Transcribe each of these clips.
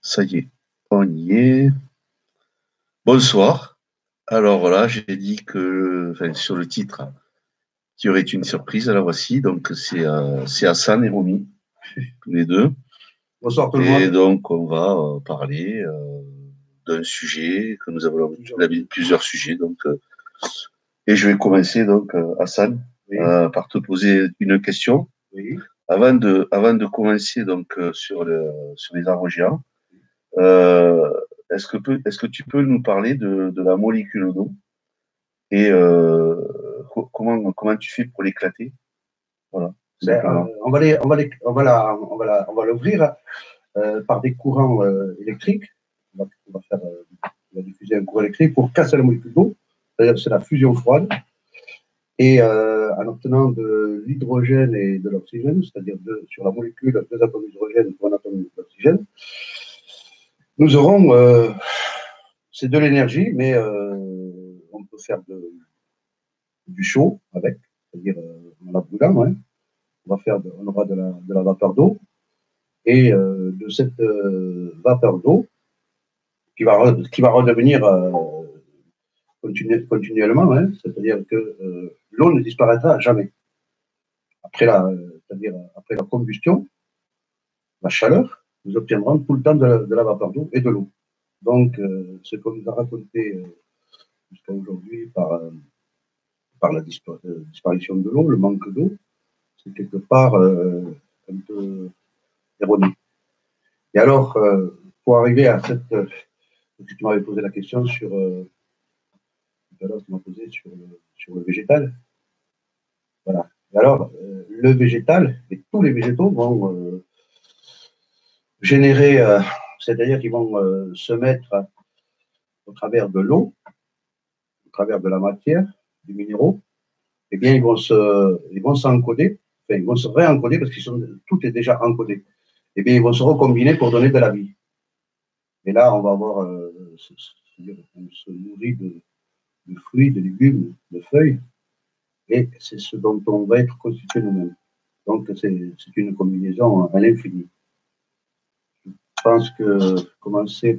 Ça y est, on y est. Bonsoir. Alors voilà, j'ai dit que, enfin, sur le titre, qu'il y aurait une surprise. Alors voici, donc c'est Hassan et Romy, tous les deux. Bonsoir tout le Et monde. donc on va parler d'un sujet que nous avons plusieurs sujets. Et je vais commencer donc, Hassan, Oui, par te poser une question. oui. Avant de commencer donc sur les arbres géants. Euh, est-ce que tu peux nous parler de la molécule d'eau et comment tu fais pour l'éclater? Voilà, simplement. On va l'ouvrir par des courants électriques. On va diffuser un courant électrique pour casser la molécule d'eau. C'est-à-dire que c'est la fusion froide. Et en obtenant de l'hydrogène et de l'oxygène, c'est-à-dire sur la molécule, deux atomes d'hydrogène pour un atome d'oxygène, nous aurons c'est de l'énergie, mais on peut faire du chaud avec, c'est-à-dire en la brûlant, hein. On aura de la vapeur d'eau, et de cette vapeur d'eau qui va redevenir continuellement, hein, c'est-à-dire que l'eau ne disparaîtra jamais. C'est-à-dire après la combustion, la chaleur, nous obtiendrons tout le temps de la vapeur d'eau et de l'eau. Donc, ce qu'on nous a raconté jusqu'à aujourd'hui par la disparition de l'eau, le manque d'eau, c'est quelque part un peu erroné. Et alors, pour arriver à cette... tu m'avais posé la question sur... tout à l'heure, tu m'as posé sur le végétal. Voilà. Et alors, le végétal, et tous les végétaux vont générer, c'est-à-dire qu'ils vont se mettre au travers de l'eau, au travers de la matière, des minéraux, eh bien, ils vont s'encoder, enfin, ils vont se réencoder parce que tout est déjà encodé. Eh bien, ils vont se recombiner pour donner de la vie. Et là, on va avoir, on se nourrit de fruits, de légumes, de feuilles, et c'est ce dont on va être constitué nous-mêmes. Donc, c'est une combinaison à l'infini. Je pense que commencer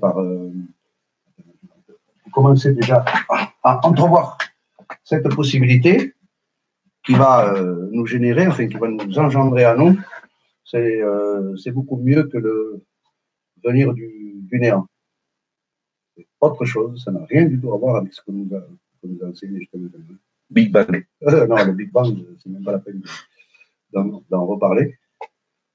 déjà à entrevoir cette possibilité qui va nous générer, enfin, qui va nous engendrer à nous, c'est beaucoup mieux que le venir du néant. C'est autre chose, ça n'a rien du tout à voir avec ce que nous a enseigné justement. Big Bang. Non, le Big Bang, c'est même pas la peine d'en reparler.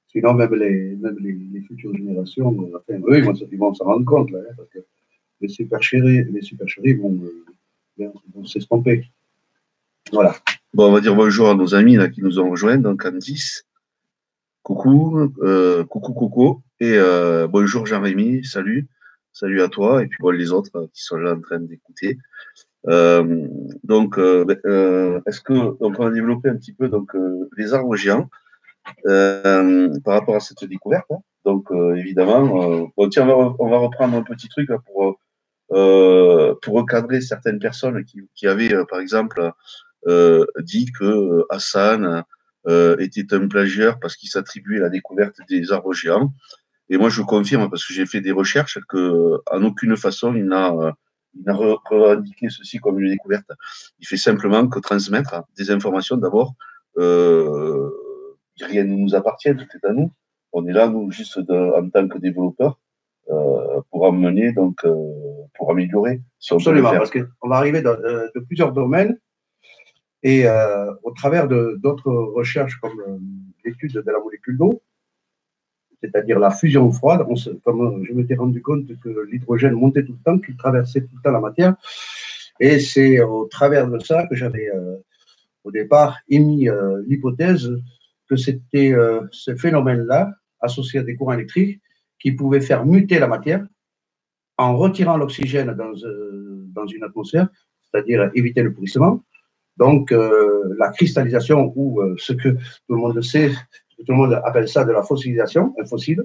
Sinon, même les futures générations, enfin, eux, ils vont s'en rendre compte, là, hein, parce que les supercheries vont s'estomper. Voilà. Bon, on va dire bonjour à nos amis là, qui nous ont rejoints, donc Candice, coucou, coucou Coco, et bonjour Jean-Rémy, salut à toi, et puis bon, les autres qui sont là en train d'écouter. Est-ce que donc on va développer un petit peu donc les arbres géants par rapport à cette découverte, hein. Donc évidemment, bon, tiens, on va reprendre un petit truc là, pour recadrer certaines personnes qui avaient par exemple dit que Hassan était un plagieur parce qu'il s'attribuait la découverte des arbres géants. Et moi, je confirme, parce que j'ai fait des recherches, qu'en aucune façon, il n'a revendiqué ceci comme une découverte. Il fait simplement que transmettre des informations d'abord. Euh, Rien ne nous appartient, tout est à nous. On est là, nous, juste en tant que développeurs, pour amener, donc, pour améliorer. Si absolument, parce qu'on va arriver de plusieurs domaines et au travers d'autres recherches comme l'étude de la molécule d'eau, c'est-à-dire la fusion froide, comme je m'étais rendu compte que l'hydrogène montait tout le temps, qu'il traversait tout le temps la matière. Et c'est au travers de ça que j'avais au départ émis l'hypothèse que c'était ce phénomène-là, associé à des courants électriques, qui pouvait faire muter la matière en retirant l'oxygène dans une atmosphère, c'est-à-dire éviter le pourrissement. Donc, la cristallisation, ou ce que tout le monde sait, tout le monde appelle ça de la fossilisation, un fossile.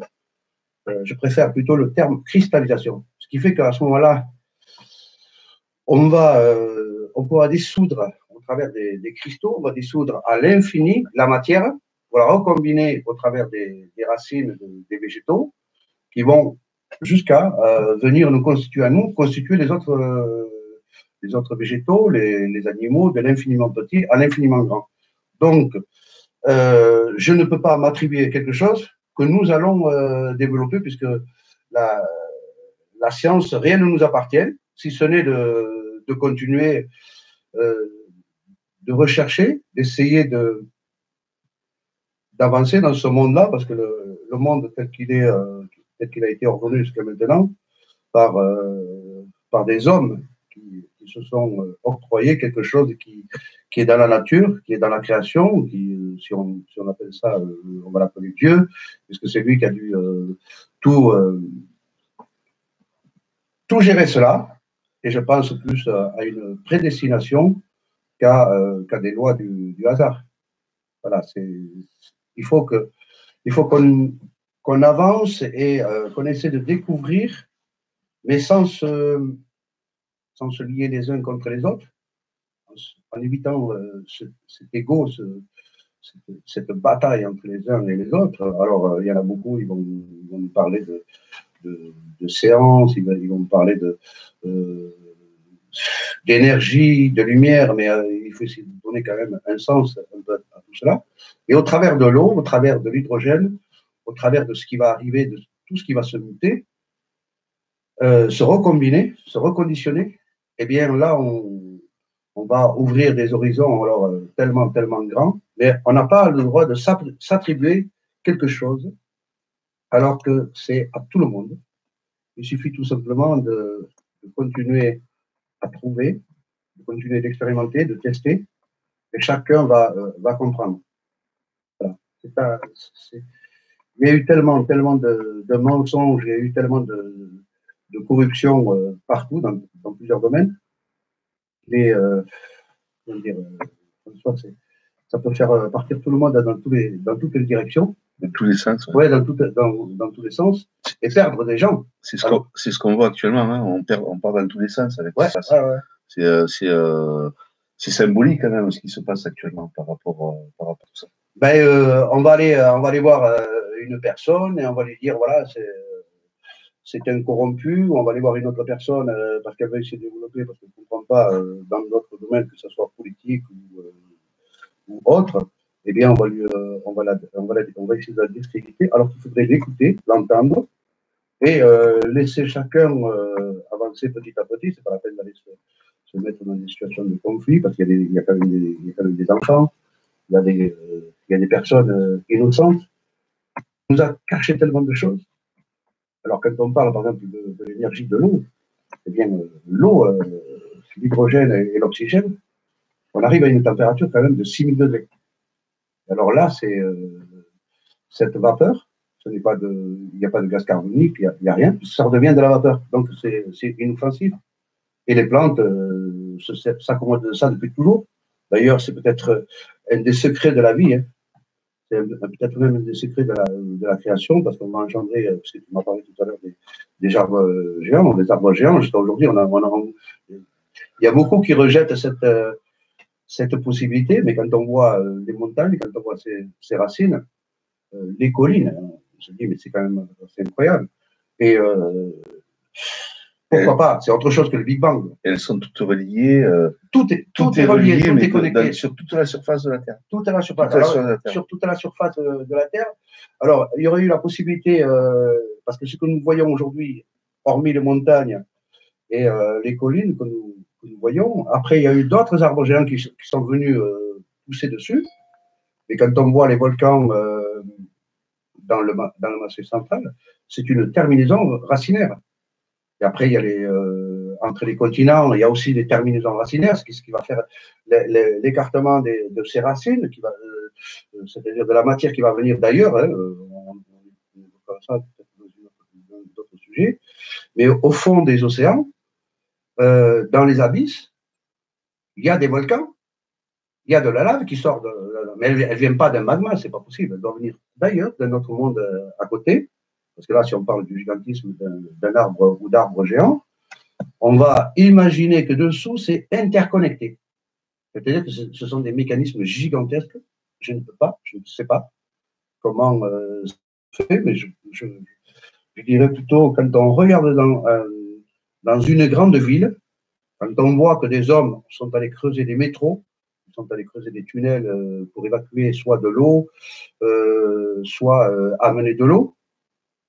Je préfère plutôt le terme cristallisation. Ce qui fait qu'à ce moment-là, on pourra dissoudre au travers des cristaux, on va dissoudre à l'infini la matière, on va la recombiner au travers des racines des végétaux qui vont jusqu'à venir nous constituer à nous, constituer les autres végétaux, les animaux, de l'infiniment petit à l'infiniment grand. Donc, je ne peux pas m'attribuer quelque chose que nous allons développer, puisque la science, rien ne nous appartient, si ce n'est de continuer de rechercher, d'essayer d'avancer dans ce monde-là, parce que le monde tel qu'il est, tel qu'il a été ordonné jusqu'à maintenant, par des hommes qui se sont octroyés quelque chose qui est dans la nature, qui est dans la création, si on appelle ça, on va l'appeler Dieu, puisque c'est lui qui a dû tout gérer cela. Et je pense plus à une prédestination qu'à des lois du hasard. Voilà, il faut qu'on avance et qu'on essaie de découvrir, mais sans se lier les uns contre les autres, en évitant cet égo, cette bataille entre les uns et les autres. Alors, il y en a beaucoup, ils vont nous parler de séance, ils vont nous parler d'énergie, de lumière, mais il faut essayer de donner quand même un sens un peu à tout cela. Et au travers de l'eau, au travers de l'hydrogène, au travers de ce qui va arriver, de tout ce qui va se muter, se recombiner, se reconditionner, eh bien là, on va ouvrir des horizons alors tellement grands, mais on n'a pas le droit de s'attribuer quelque chose, alors que c'est à tout le monde. Il suffit tout simplement de continuer à trouver, de continuer d'expérimenter, de tester, et chacun va comprendre. Voilà. Il y a eu tellement de mensonges, il y a eu tellement de corruption partout, dans plusieurs domaines. Mais, comment dire, ça peut faire partir tout le monde dans toutes les directions. Dans tous les sens. Ouais, dans tous les sens. Et perdre des gens. C'est ce qu'on voit actuellement. Hein. On part dans tous les sens avec ça. C'est symbolique quand même ce qui se passe actuellement par rapport à tout ça. Ben, on va aller voir une personne et on va lui dire voilà, c'est un corrompu, ou on va aller voir une autre personne parce qu'elle veut essayer de développer, parce qu'elle ne comprend pas dans d'autres domaines, que ce soit politique ou autre, eh bien, on va essayer de la discréditer, alors qu'il faudrait l'écouter, l'entendre, et laisser chacun avancer petit à petit. C'est pas la peine d'aller se mettre dans des situations de conflit, parce qu'il y a quand même des enfants, il y a des personnes innocentes. On nous a caché tellement de choses. Alors, quand on parle, par exemple, de l'énergie de l'eau, eh bien, l'eau, l'hydrogène et l'oxygène, on arrive à une température quand même de 6000 degrés. Alors là, c'est cette vapeur, il n'y a pas de gaz carbonique, il n'y a rien, ça redevient de la vapeur. Donc, c'est inoffensif. Et les plantes s'accommodent de ça depuis toujours. D'ailleurs, c'est peut-être un des secrets de la vie. Hein. C'est peut-être même un des secrets de la création, parce qu'on va engendrer, parce que tu m'as parlé tout à l'heure des arbres géants, jusqu'à aujourd'hui, il y a beaucoup qui rejettent cette possibilité, mais quand on voit les montagnes, quand on voit ces racines, les collines, on se dit, mais c'est quand même incroyable. Et pourquoi pas? C'est autre chose que le Big Bang. Elles sont toutes reliées. Tout est relié, tout est connecté. Sur toute la surface de la Terre. Tout à la surface. Sur toute la surface de la Terre. Alors, il y aurait eu la possibilité, parce que ce que nous voyons aujourd'hui, hormis les montagnes et les collines que nous voyons, après, il y a eu d'autres arbres géants qui sont venus pousser dessus. Et quand on voit les volcans dans le massif central, c'est une terminaison racinaire. Et après, il y a entre les continents, il y a aussi des terminaisons racinaires, ce qui va faire l'écartement de ces racines, c'est-à-dire de la matière qui va venir d'ailleurs. Hein, on évoquera ça peut-être dans d'autres sujets. Mais au fond des océans, dans les abysses, il y a des volcans, il y a de la lave qui sort mais elle ne vient pas d'un magma, c'est pas possible. Elle doit venir d'ailleurs, d'un autre monde à côté. Parce que là, si on parle du gigantisme d'un arbre ou d'arbres géants, on va imaginer que dessous, c'est interconnecté. C'est-à-dire que ce sont des mécanismes gigantesques. Je ne sais pas comment c'est fait, mais je Je dirais plutôt quand on regarde dans une grande ville, quand on voit que des hommes sont allés creuser des métros, sont allés creuser des tunnels pour évacuer soit de l'eau, soit amener de l'eau,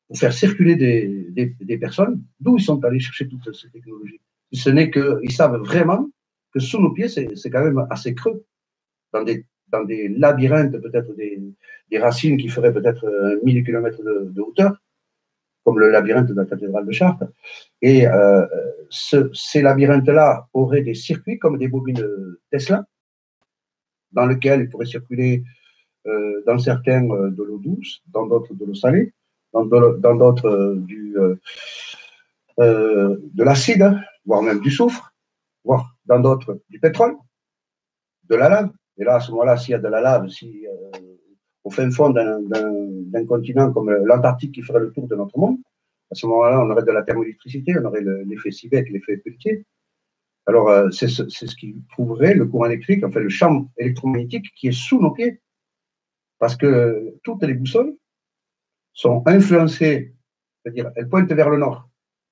pour faire circuler des personnes, d'où ils sont allés chercher toutes ces technologies. Ce n'est qu'ils savent vraiment que sous nos pieds, c'est quand même assez creux, dans des labyrinthes, peut-être des racines qui feraient peut-être 1000 km de hauteur, comme le labyrinthe de la cathédrale de Chartres. Et ces labyrinthes-là auraient des circuits comme des bobines Tesla, dans lesquels ils pourraient circuler dans certains de l'eau douce, dans d'autres de l'eau salée, dans d'autres de l'acide, voire même du soufre, voire dans d'autres du pétrole, de la lave. Et là, à ce moment-là, s'il y a de la lave, si au fin fond d'un continent comme l'Antarctique qui ferait le tour de notre monde, à ce moment-là, on aurait de la thermoélectricité, on aurait l'effet Seebeck, l'effet Peltier. Alors, c'est ce qui prouverait le courant électrique, enfin le champ électromagnétique qui est sous nos pieds. Parce que toutes les boussoles sont influencées, c'est-à-dire elles pointent vers le nord.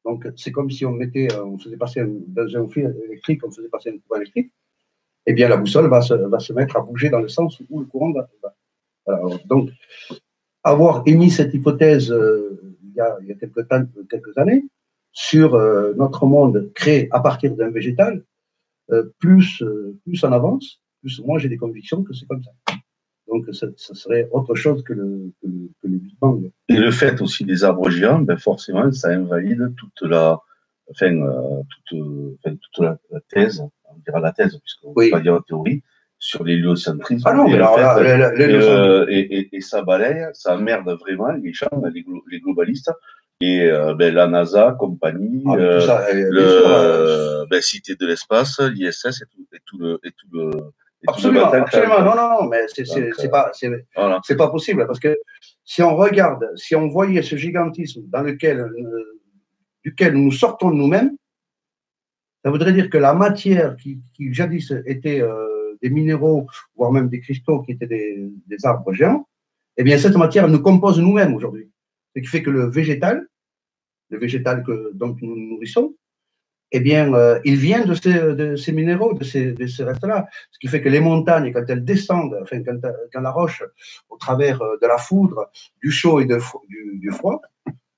Donc, c'est comme si on faisait passer dans un fil électrique, on faisait passer un courant électrique. Eh bien, la boussole va se mettre à bouger dans le sens où le courant va. Alors, donc, avoir émis cette hypothèse il y a quelques années sur notre monde créé à partir d'un végétal, plus on avance, plus moi j'ai des convictions que c'est comme ça. Donc, ça serait autre chose que le Big Bang. Et le fait aussi des arbres géants, ben forcément, ça invalide toute la thèse, on dira la thèse, puisqu'on ne peut pas dire la théorie, sur l'héliocentrisme. Ah non, mais alors là, et ça balaye, ça emmerde vraiment les gens, les globalistes, et la NASA, compagnie, tout ça, Cité de l'espace, l'ISS et tout le absolument, absolument. Non, mais c'est pas possible, parce que si on regarde, si on voyait ce gigantisme duquel nous sortons de nous-mêmes, ça voudrait dire que la matière qui jadis était des minéraux, voire même des cristaux qui étaient des arbres géants, eh bien, cette matière nous compose nous-mêmes aujourd'hui. Ce qui fait que le végétal dont nous nous nourrissons, eh bien, il vient de ces minéraux, de ces restes-là. Ce qui fait que les montagnes, quand elles descendent, enfin, quand la roche, au travers de la foudre, du chaud et du froid,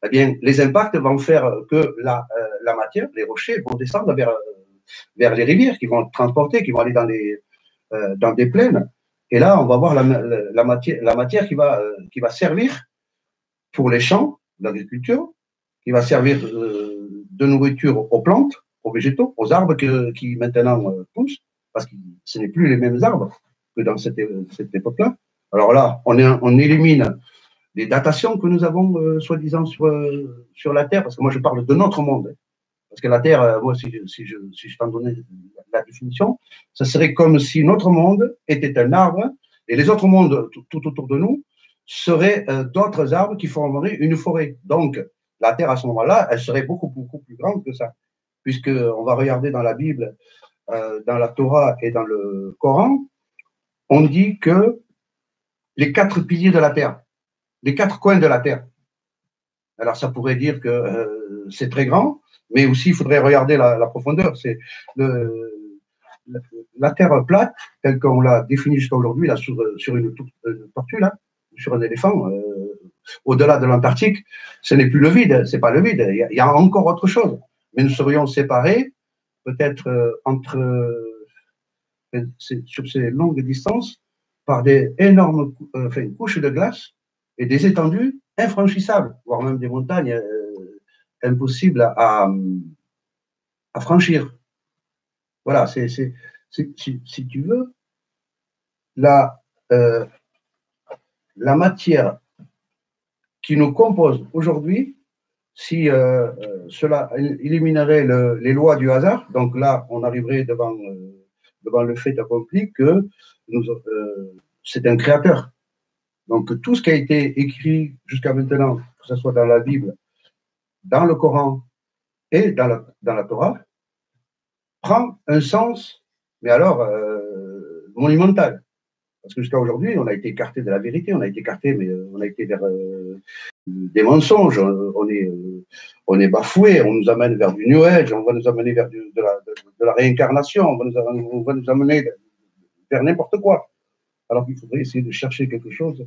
eh bien, les impacts vont faire que la matière, les rochers, vont descendre vers les rivières, qui vont transporter, qui vont aller dans des plaines. Et là, on va voir la matière qui va servir pour les champs, l'agriculture, qui va servir de nourriture aux plantes, aux végétaux, aux arbres qui maintenant poussent, parce que ce n'est plus les mêmes arbres que dans cette époque-là. Alors là, on élimine les datations que nous avons, soi-disant, sur la Terre, parce que moi je parle de notre monde. Parce que la Terre, moi, si je t'en donnais la définition, ça serait comme si notre monde était un arbre et les autres mondes tout autour de nous seraient d'autres arbres qui formeraient une forêt. Donc, la Terre, à ce moment-là, elle serait beaucoup, beaucoup plus grande que ça. Puisqu'on va regarder dans la Bible, dans la Torah et dans le Coran, on dit que les 4 piliers de la Terre, les 4 coins de la Terre. Alors, ça pourrait dire que c'est très grand, mais aussi, il faudrait regarder la profondeur. C'est la Terre plate, telle qu'on l'a définie jusqu'à aujourd'hui, là, sur une tortue, là, sur un éléphant, au-delà de l'Antarctique, ce n'est plus le vide, c'est pas le vide, il y a encore autre chose. Mais nous serions séparés, peut-être sur ces longues distances, par des énormes couches de glace et des étendues infranchissables, voire même des montagnes impossibles à franchir. Voilà, si tu veux, la matière qui nous compose aujourd'hui, si cela éliminerait les lois du hasard, donc là, on arriverait devant le fait accompli que c'est un créateur. Donc, tout ce qui a été écrit jusqu'à maintenant, que ce soit dans la Bible, dans le Coran et dans la Torah, prend un sens, mais alors, monumental. Parce que jusqu'à aujourd'hui, on a été écarté de la vérité, on a été écarté, mais on a été vers des mensonges, on est bafoué, on nous amène vers du New Age, on va nous amener vers de la réincarnation, on va nous amener vers n'importe quoi. Alors qu'il faudrait essayer de chercher quelque chose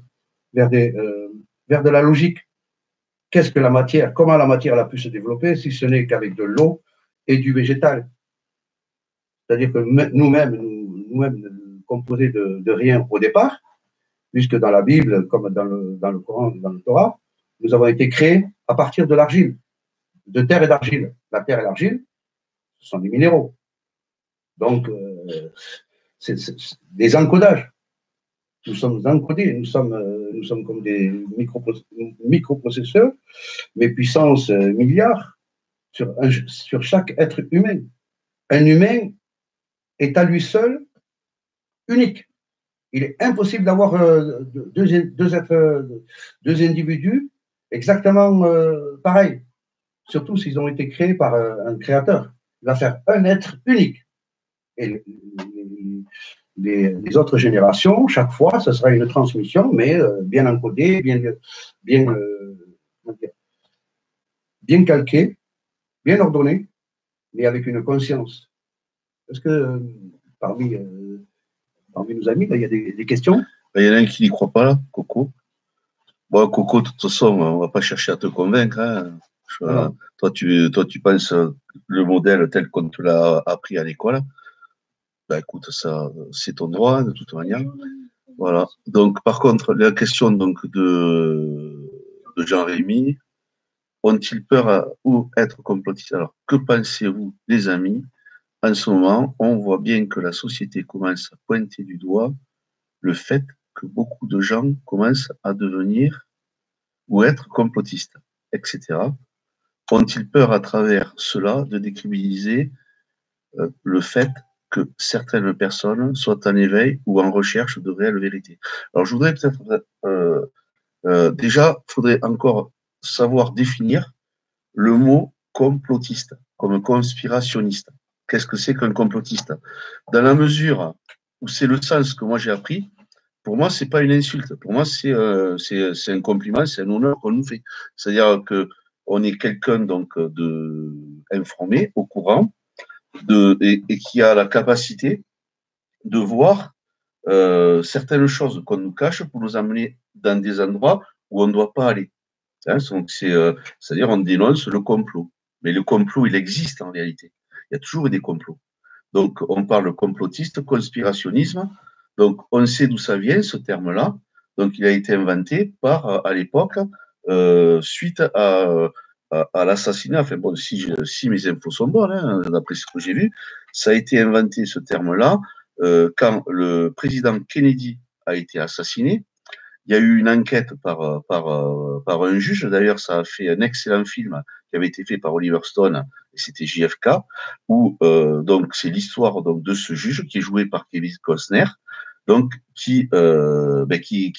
vers de la logique. Qu'est-ce que la matière? Comment la matière a pu se développer si ce n'est qu'avec de l'eau et du végétal? C'est-à-dire que nous-mêmes composés de rien au départ, puisque dans la Bible, comme dans le Coran, dans le Torah, nous avons été créés à partir de l'argile, de terre et d'argile. La terre et l'argile, ce sont des minéraux. Donc, c'est des encodages. Nous sommes encodés, nous sommes comme des microprocesseurs, mais puissance milliards sur chaque être humain. Un humain est à lui seul unique. Il est impossible d'avoir deux individus exactement pareils, surtout s'ils ont été créés par un créateur. Il va faire un être unique. Et les autres générations, chaque fois, ce sera une transmission, mais bien encodée, bien calquée, bien ordonnée, mais avec une conscience. Est-ce que parmi nos amis, là, il y a des questions? Il y en a un qui n'y croit pas, là, Coco. Bon, Coco, de toute façon, on ne va pas chercher à te convaincre. Hein. Toi, tu penses le modèle tel qu'on te l'a appris à l'école. Ben, écoute, ça, c'est ton droit, de toute manière. Voilà. Donc, par contre, la question donc, de Jean-Rémy, ont-ils peur ou être complotistes? Alors, que pensez-vous, les amis? En ce moment, on voit bien que la société commence à pointer du doigt le fait que beaucoup de gens commencent à devenir ou être complotistes, etc. Ont-ils peur à travers cela de décrédibiliser le fait que certaines personnes soient en éveil ou en recherche de réelle vérité? Alors, je voudrais peut-être déjà, il faudrait encore savoir définir le mot complotiste comme conspirationniste. Qu'est-ce que c'est qu'un complotiste? Dans la mesure où c'est le sens que moi j'ai appris, pour moi, c'est pas une insulte. Pour moi, c'est un compliment, c'est un honneur qu'on nous fait. C'est-à-dire que on est quelqu'un donc de informé, au courant, et qui a la capacité de voir certaines choses qu'on nous cache pour nous amener dans des endroits où on ne doit pas aller. Hein, c'est-à-dire on dénonce le complot. Mais le complot, il existe en réalité. Il y a toujours eu des complots. Donc, on parle complotiste, conspirationnisme. Donc, on sait d'où ça vient, ce terme-là. Donc, il a été inventé à l'époque, suite à l'assassinat. Enfin, bon, si mes infos sont bonnes, hein, d'après ce que j'ai vu, ça a été inventé, ce terme-là, quand le président Kennedy a été assassiné. Il y a eu une enquête par un juge. D'ailleurs, ça a fait un excellent film qui avait été fait par Oliver Stone, et c'était JFK, où donc c'est l'histoire donc de ce juge qui est joué par Kevin Costner, donc qui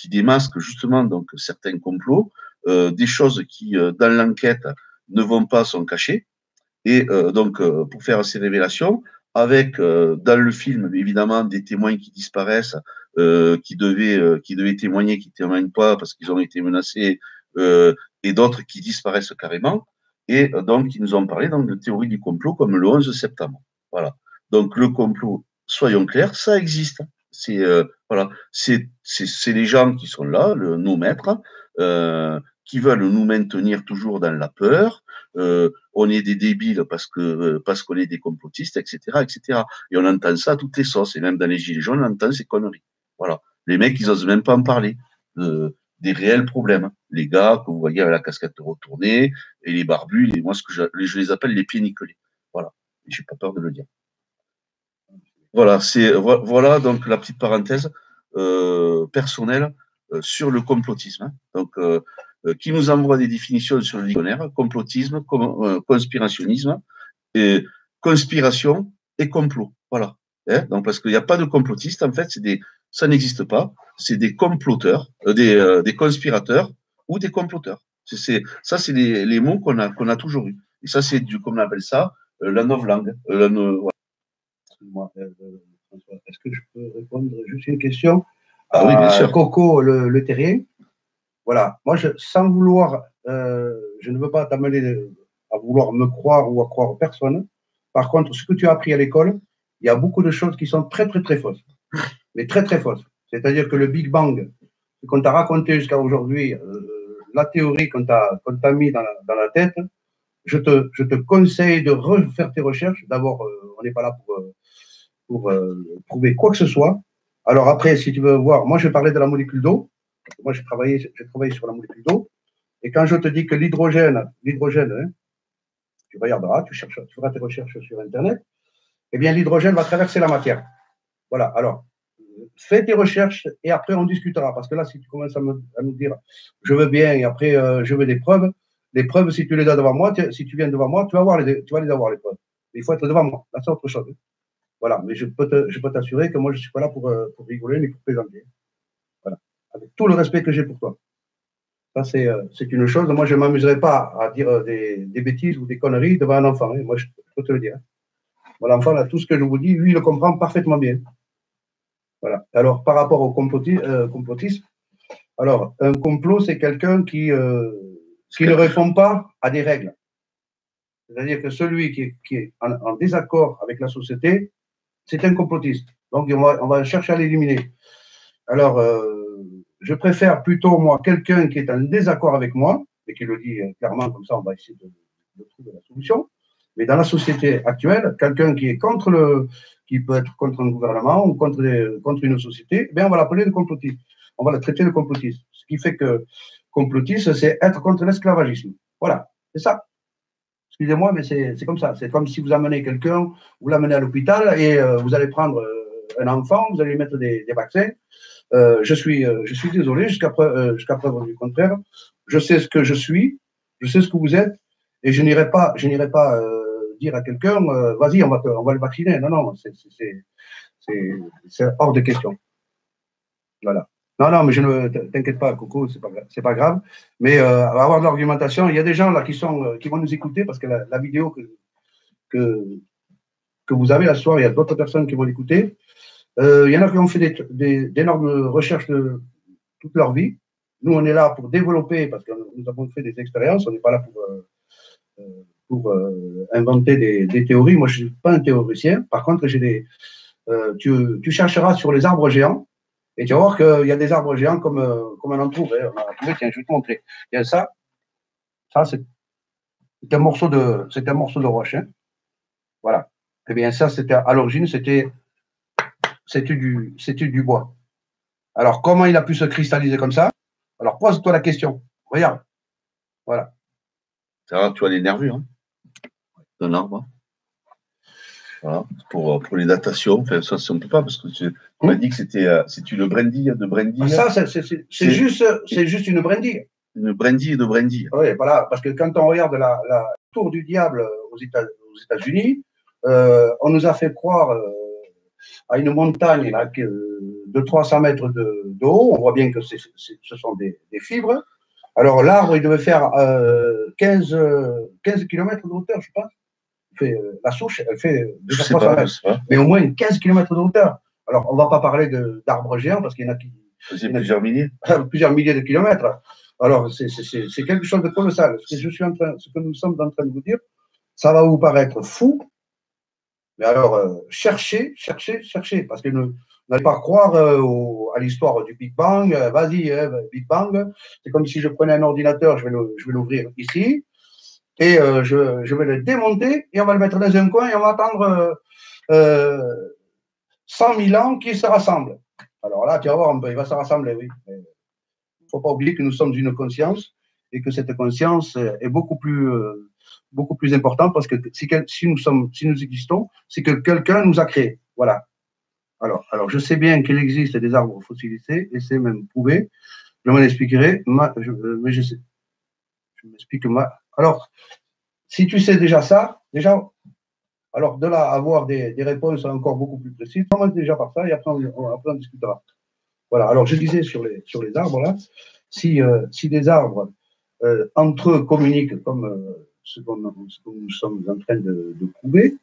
démasque justement donc certains complots, des choses qui dans l'enquête ne vont pas, sont cachées. Et donc, pour faire ces révélations, avec dans le film, évidemment, des témoins qui disparaissent, qui devaient témoigner, qui ne témoignent pas parce qu'ils ont été menacés, et d'autres qui disparaissent carrément. Et donc, ils nous ont parlé donc, de théorie du complot comme le 11 septembre. Voilà. Donc, le complot, soyons clairs, ça existe. Voilà, c'est les gens qui sont là, nos maîtres, qui veulent nous maintenir toujours dans la peur. On est des débiles parce qu'on est des complotistes, etc., etc. Et on entend ça à toutes les sauces. Et même dans les Gilets jaunes, on entend ces conneries. Voilà. Les mecs, ils n'osent même pas en parler des réels problèmes. Les gars que vous voyez avec la casquette retournée et les barbus, moi, je les appelle les pieds nickelés. Voilà. Et je n'ai pas peur de le dire. Voilà donc la petite parenthèse personnelle sur le complotisme. Hein. Donc, qui nous envoie des définitions sur le dictionnaire: complotisme, conspirationnisme, et conspiration et complot. Voilà. Hein. Donc, parce qu'il n'y a pas de complotistes, en fait, ça n'existe pas. C'est des comploteurs, des conspirateurs ou des comploteurs. Ça, c'est les mots qu'on a toujours eu. Et ça, c'est comme on appelle ça, la novlangue. Excuse-moi, François, est-ce que je peux répondre juste une question oui, bien sûr. Coco le Terrier. Voilà. Moi, sans vouloir, je ne veux pas t'amener à vouloir me croire ou à croire personne. Par contre, ce que tu as appris à l'école, il y a beaucoup de choses qui sont très, très, très fausses. Mais très, très fausses. C'est-à-dire que le Big Bang, ce qu'on t'a raconté jusqu'à aujourd'hui, la théorie qu'on t'a mis dans la tête, je te conseille de refaire tes recherches. D'abord, on n'est pas là pour prouver quoi que ce soit. Alors après, si tu veux voir, moi je vais parler de la molécule d'eau. Moi j'ai travaillé sur la molécule d'eau. Et quand je te dis que l'hydrogène, hein, tu regarderas, tu feras tes recherches sur Internet, eh bien l'hydrogène va traverser la matière. Voilà, alors fais tes recherches et après on discutera. Parce que là, si tu commences à me dire je veux bien et après je veux des preuves, les preuves, si tu les as devant moi, si tu viens devant moi, tu vas les avoir, les preuves. Mais il faut être devant moi. Là, c'est autre chose. Voilà, mais je peux t'assurer que moi, je ne suis pas là pour rigoler ni pour plaisanter. Voilà, avec tout le respect que j'ai pour toi. Ça, c'est une chose. Moi, je ne m'amuserai pas à dire des bêtises ou des conneries devant un enfant. Hein. Moi, je peux te le dire. Moi, l'enfant, là, tout ce que je vous dis, lui, il le comprend parfaitement bien. Voilà. Alors, par rapport au complotisme, alors, un complot, c'est quelqu'un qui ne répond pas à des règles. C'est-à-dire que celui qui est en désaccord avec la société, c'est un complotiste. Donc, on va chercher à l'éliminer. Alors, je préfère plutôt, moi, quelqu'un qui est en désaccord avec moi, et qui le dit clairement, comme ça, on va essayer de trouver la solution. Mais dans la société actuelle, quelqu'un qui est qui peut être contre un gouvernement ou contre une société, eh bien, on va l'appeler le complotiste. On va le traiter de complotiste. Ce qui fait que complotiste, c'est être contre l'esclavagisme. Voilà, c'est ça. Excusez-moi, mais c'est comme ça. C'est comme si vous amenez quelqu'un, vous l'amenez à l'hôpital et vous allez prendre un enfant, vous allez lui mettre des vaccins. Je suis désolé, jusqu'à preuve du contraire. Je sais ce que je suis, je sais ce que vous êtes, et je n'irai pas dire à quelqu'un, vas-y, on va le vacciner. Non, non, c'est hors de question. Voilà. Non, non, mais je ne t'inquiète pas, Coco, c'est pas grave. Mais avoir de l'argumentation, il y a des gens là qui vont nous écouter parce que la vidéo que vous avez la soir, il y a d'autres personnes qui vont l'écouter. Il y en a qui ont fait d'énormes recherches toute leur vie. Nous, on est là pour développer, parce que nous avons fait des expériences, on n'est pas là pour inventer des théories. Moi, je ne suis pas un théoricien. Par contre, tu chercheras sur les arbres géants, et tu vas voir qu'il y a des arbres géants comme on en trouve. Hein. On a trouvé, tiens, je vais te montrer. Il y a ça c'est un morceau de roche. Hein. Voilà. Eh bien, ça, à l'origine, c'était du bois. Alors, comment il a pu se cristalliser comme ça? Alors, pose-toi la question. Regarde. Voilà. C'est rare, tu vois les nervures hein, d'un arbre. Voilà. Pour les datations, enfin, ça, on ne peut pas parce que tu m'as dit que c'est une brindille de brindille. Ça, c'est juste une brindille. Une brindille de brindille. Oui, voilà, parce que quand on regarde la tour du diable aux États-Unis, on nous a fait croire à une montagne là, de 300 mètres de haut. On voit bien que ce sont des fibres. Alors, l'arbre, il devait faire 15 km de hauteur, je pense. La souche, elle fait 300 mètres. Mais au moins 15 km de hauteur. Alors, on ne va pas parler d'arbres géants parce qu'il y en a qui. Plusieurs milliers. Plusieurs milliers de kilomètres. Alors, c'est quelque chose de colossal. Ce que nous sommes en train de vous dire, ça va vous paraître fou. Mais alors, cherchez, parce que n'allez pas croire à l'histoire du Big Bang. Vas-y, Big Bang. C'est comme si je prenais un ordinateur, je vais l'ouvrir ici, et je vais le démonter, et on va le mettre dans un coin, et on va attendre 100 000 ans qu'il se rassemble. Alors là, tu vas voir, il va se rassembler, oui. Il ne faut pas oublier que nous sommes une conscience, et que cette conscience est beaucoup plus importante, parce que si nous existons, c'est que quelqu'un nous a créés. Voilà. Alors, je sais bien qu'il existe des arbres fossilisés, et c'est même prouvé. Je m'en expliquerai, mais je sais. Je m'explique Alors, si tu sais déjà ça, alors de là avoir des réponses encore beaucoup plus précises, commence déjà par ça, et après on discutera. Voilà. Alors, je disais sur les arbres, là, si des arbres entre eux communiquent comme ce que nous sommes en train de prouver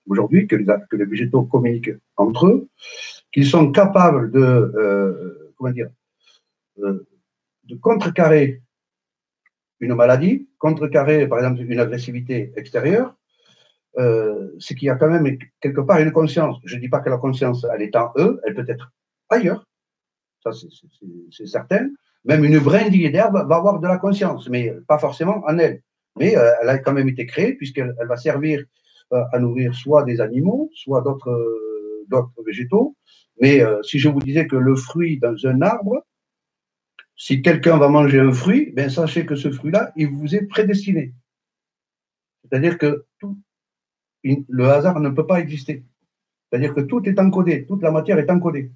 aujourd'hui, que les végétaux communiquent entre eux, qu'ils sont capables de de contrecarrer une maladie, contrecarrer par exemple une agressivité extérieure, c'est qu'il y a quand même quelque part une conscience. Je ne dis pas que la conscience, elle est en eux, elle peut être ailleurs, ça c'est certain. Même une brindille d'herbe va avoir de la conscience, mais pas forcément en elle. Mais elle a quand même été créée puisqu'elle va servir à nourrir soit des animaux, soit d'autres végétaux. Mais si je vous disais que le fruit dans un arbre, si quelqu'un va manger un fruit, ben sachez que ce fruit-là, il vous est prédestiné. C'est-à-dire que le hasard ne peut pas exister. C'est-à-dire que tout est encodé, toute la matière est encodée.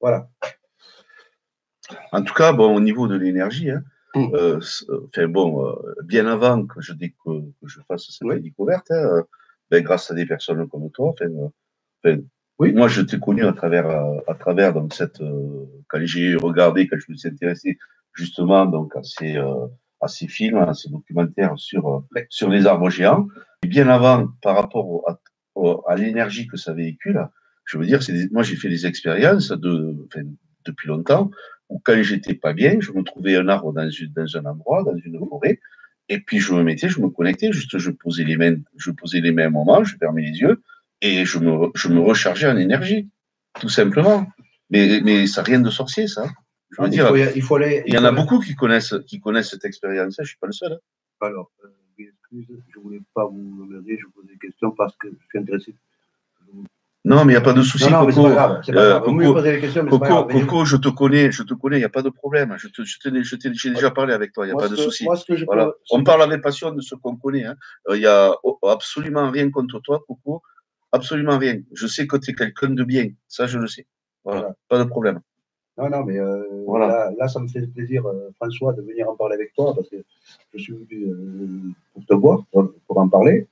Voilà. En tout cas, bon, au niveau de l'énergie, hein, bien avant que je fasse cette découverte, hein, ben, grâce à des personnes comme toi, oui. Moi, je t'ai connu à travers donc quand j'ai regardé, quand je me suis intéressé justement donc à ces films, à ces documentaires sur les arbres géants. Et bien avant, par rapport à l'énergie que ça véhicule, je veux dire, moi j'ai fait des expériences depuis longtemps où quand j'étais pas bien, je me trouvais un arbre dans un endroit, dans une forêt, et puis je me connectais, juste je posais les mains à un moment, je fermais les yeux, et je me rechargeais en énergie, tout simplement. Mais ça n'a rien de sorcier, ça. Je veux dire, il y en a beaucoup qui connaissent cette expérience. Je ne suis pas le seul. Hein. Alors, excusez, je ne voulais pas vous le dire, je vous pose des questions parce que je suis intéressé. Non, mais il n'y a pas de souci, Coco. C'est pas grave. Coco, je te connais, il n'y a pas de problème. J'ai déjà parlé avec toi, il n'y a pas de souci. Voilà. On parle avec passion de ce qu'on connaît. Hein. Il n'y a absolument rien contre toi, Coco. Absolument rien. Je sais que tu es quelqu'un de bien. Ça, je le sais. Voilà. Pas de problème. Non, mais voilà. Là, ça me fait plaisir, François, de venir en parler avec toi parce que je suis venu pour te voir, pour en parler.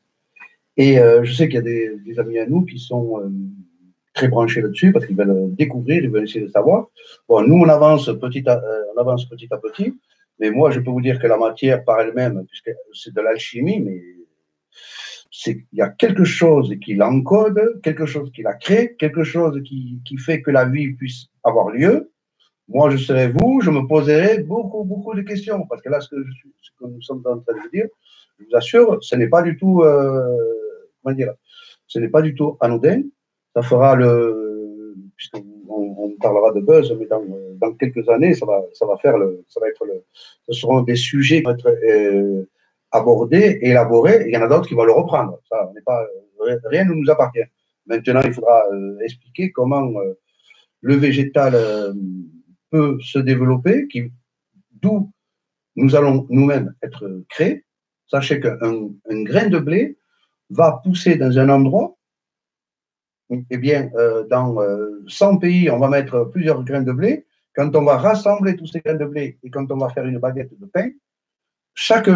Et je sais qu'il y a des amis à nous qui sont très branchés là-dessus parce qu'ils veulent découvrir, ils veulent essayer de savoir. Bon, nous, on avance petit à petit, mais moi, je peux vous dire que la matière par elle-même, puisque c'est de l'alchimie, mais il y a quelque chose qui l'encode, quelque chose qui la crée, quelque chose qui fait que la vie puisse avoir lieu. Moi, je serais vous, je me poserais beaucoup de questions parce que là, ce que nous sommes en train de dire, je vous assure, ce n'est pas du tout, comment dire, ce n'est pas du tout anodin. Ça fera puisqu'on parlera de buzz, mais dans quelques années, ce seront des sujets qui vont être abordés, élaborés, et il y en a d'autres qui vont le reprendre. Ça, rien ne nous appartient. Maintenant, il faudra expliquer comment le végétal peut se développer, d'où nous allons nous-mêmes être créés. Sachez qu'un grain de blé va pousser dans un endroit, eh bien, dans 100 pays, on va mettre plusieurs grains de blé. Quand on va rassembler tous ces grains de blé et quand on va faire une baguette de pain, chaque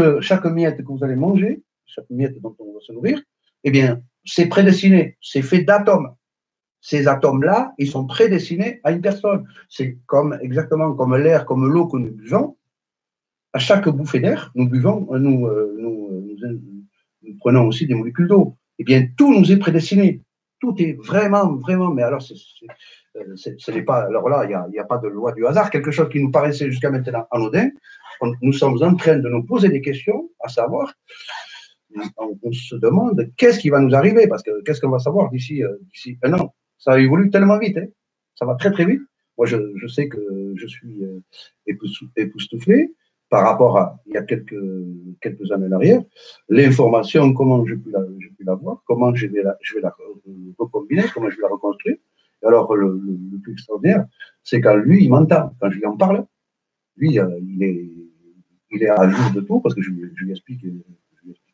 miette que vous allez manger, chaque miette dont on va se nourrir, eh bien, c'est prédestiné, c'est fait d'atomes. Ces atomes-là, ils sont prédestinés à une personne. C'est exactement comme l'air, comme l'eau que nous buvons. À chaque bouffée d'air, nous buvons, nous prenons aussi des molécules d'eau. Eh bien, tout nous est prédestiné. Tout est vraiment, mais alors, ce n'est pas. Alors là, il n'y a pas de loi du hasard. Quelque chose qui nous paraissait jusqu'à maintenant anodin. Nous sommes en train de nous poser des questions, à savoir, on se demande qu'est-ce qui va nous arriver, parce que qu'est-ce qu'on va savoir d'ici un an. Ça évolue tellement vite, hein. Ça va très vite. Moi, je sais que je suis époustouflé par rapport à il y a quelques années en arrière. L'information, comment j'ai pu la voir, comment je vais la recombiner, comment je vais la reconstruire. Et alors, le plus extraordinaire, c'est quand lui, il m'entend, quand je lui en parle, lui, il est à jour de tout, parce que je lui explique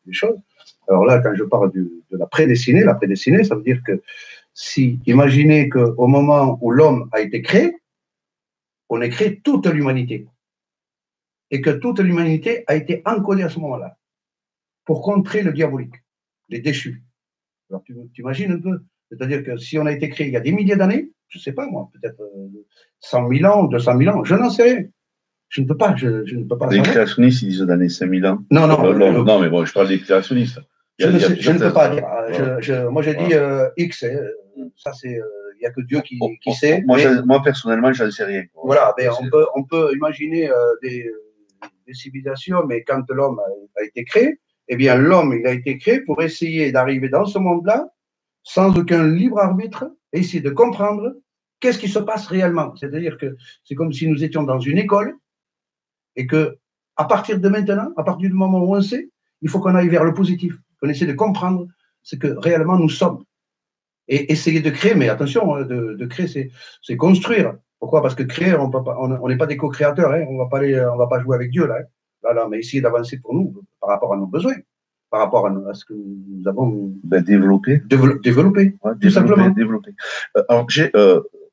les choses. Alors là, quand je parle de la prédestinée, ça veut dire que imaginez qu'au moment où l'homme a été créé, on a créé toute l'humanité. Et que toute l'humanité a été encodée à ce moment-là pour contrer le diabolique, les déchus. Alors tu imagines un peu, c'est-à-dire que si on a été créé il y a des milliers d'années, je ne sais pas moi, peut-être 100 000 ans, 200 000 ans, je n'en sais rien. Je ne peux pas. Les créationnistes, ils disent d'années 5000 ans. Non, mais bon, je parle des créationnistes. Je ne peux pas dire. Moi, j'ai dit X. Ça, c'est il il y a que Dieu qui sait. Moi, personnellement, je n'en sais rien. Voilà, ben, on peut imaginer des civilisations, mais quand l'homme a été créé, eh bien, l'homme, il a été créé pour essayer d'arriver dans ce monde-là sans aucun libre arbitre, et essayer de comprendre qu'est-ce qui se passe réellement. C'est-à-dire que c'est comme si nous étions dans une école et que, à partir de maintenant, à partir du moment où on sait, il faut qu'on aille vers le positif, qu'on essaie de comprendre ce que réellement nous sommes. Et essayer de créer, mais attention, de créer, c'est construire. Pourquoi? Parce que créer, on n'est pas des co-créateurs, hein, on va pas jouer avec Dieu, là. Hein. Là, mais essayer d'avancer pour nous, par rapport à nos besoins, par rapport à ce que nous avons développé. Développer, ouais, tout simplement. Développer. Alors,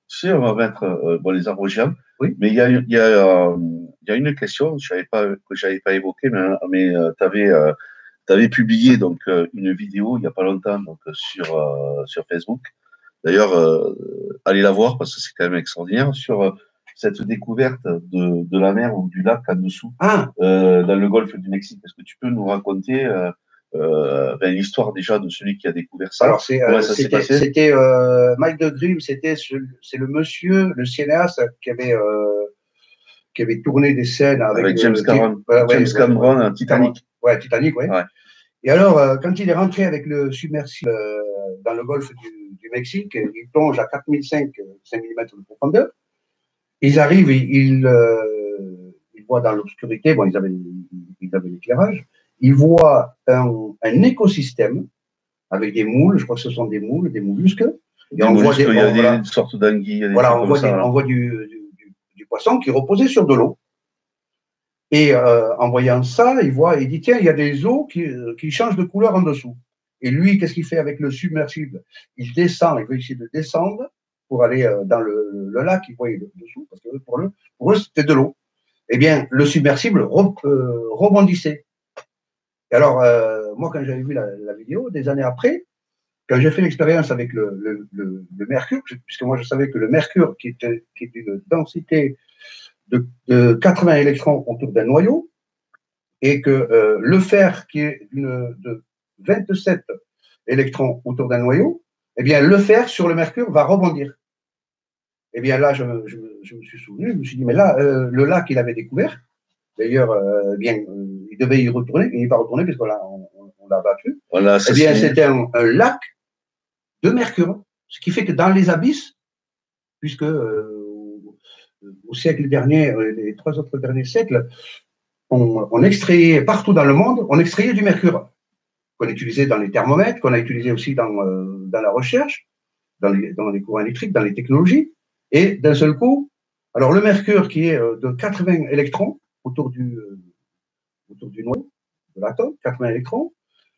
si on va mettre les arbres géants, oui. Mais il y a une question que j'avais pas évoquée, mais tu avais publié donc, une vidéo il n'y a pas longtemps donc, sur Facebook. D'ailleurs, allez la voir parce que c'est quand même extraordinaire sur cette découverte de la mer ou du lac en dessous, dans le golfe du Mexique. Est-ce que tu peux nous raconter l'histoire déjà de celui qui a découvert ça? Alors, c'était Mike de Grimm, c'est le monsieur, le cinéaste qui avait tourné des scènes avec James Cameron, Titanic. Ouais, Titanic, ouais. Et alors, quand il est rentré avec le submersible dans le golfe du Mexique, il plonge à 4005 mètres de profondeur. Ils arrivent, ils voient dans l'obscurité, bon, ils avaient l'éclairage, ils voient un écosystème avec des moules, je crois que ce sont des moules, des mollusques. Et on voit il y a une sorte d'anguille. Voilà, on voit du poisson qui reposait sur de l'eau. Et en voyant ça, il dit, tiens, il y a des eaux qui changent de couleur en dessous. Et lui, qu'est-ce qu'il fait avec le submersible? Il descend, il veut essayer de descendre pour aller dans le lac, il voyait dessous, parce que pour eux c'était de l'eau. Eh bien, le submersible rebondissait. Et alors, moi, quand j'avais vu la vidéo, des années après, quand j'ai fait l'expérience avec le mercure, puisque moi je savais que le mercure, qui est d'une densité de 80 électrons autour d'un noyau, et que le fer, qui est de 27 électrons autour d'un noyau, eh bien, le fer sur le mercure va rebondir. Eh bien, là, je me suis souvenu, je me suis dit, mais là, le lac qu'il avait découvert, d'ailleurs, il devait y retourner, il n'est pas retourné, puisque là, on l'a battu. Voilà, eh bien, c'était un lac de mercure, ce qui fait que dans les abysses, puisque au siècle dernier, les 3 autres derniers siècles, on extrayait partout dans le monde, on extrayait du mercure, qu'on utilisait dans les thermomètres, qu'on a utilisé aussi dans la recherche, dans les courants électriques, dans les technologies. Et d'un seul coup, alors le mercure qui est de 80 électrons autour du noyau de l'atome, 80 électrons,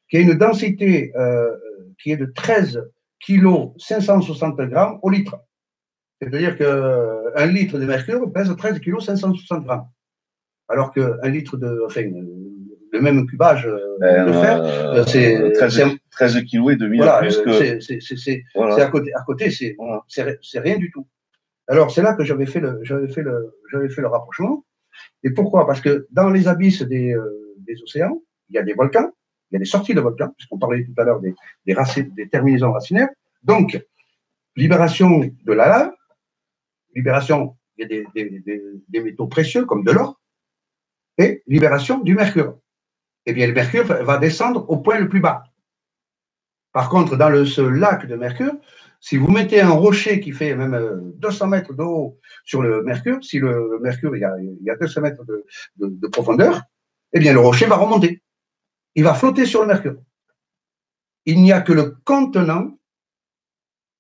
qui a une densité qui est de 13 kg 560 grammes au litre. C'est-à-dire qu'un litre de mercure pèse 13 kg 560 grammes. Alors qu'un litre le même cubage de fer, c'est 13 kilos et demi. Voilà, c'est à côté, c'est rien du tout. Alors c'est là que j'avais fait le rapprochement. Et pourquoi? Parce que dans les abysses des océans, il y a des volcans, il y a des sorties de volcans, puisqu'on parlait tout à l'heure des terminaisons racinaires. Donc, libération de la lave, libération il y a des métaux précieux comme de l'or, et libération du mercure. Eh bien, le mercure va descendre au point le plus bas. Par contre, dans ce lac de mercure, si vous mettez un rocher qui fait même 200 mètres de haut sur le mercure, si le mercure, il y a 200 mètres de profondeur, eh bien, le rocher va remonter. Il va flotter sur le mercure. Il n'y a que le contenant,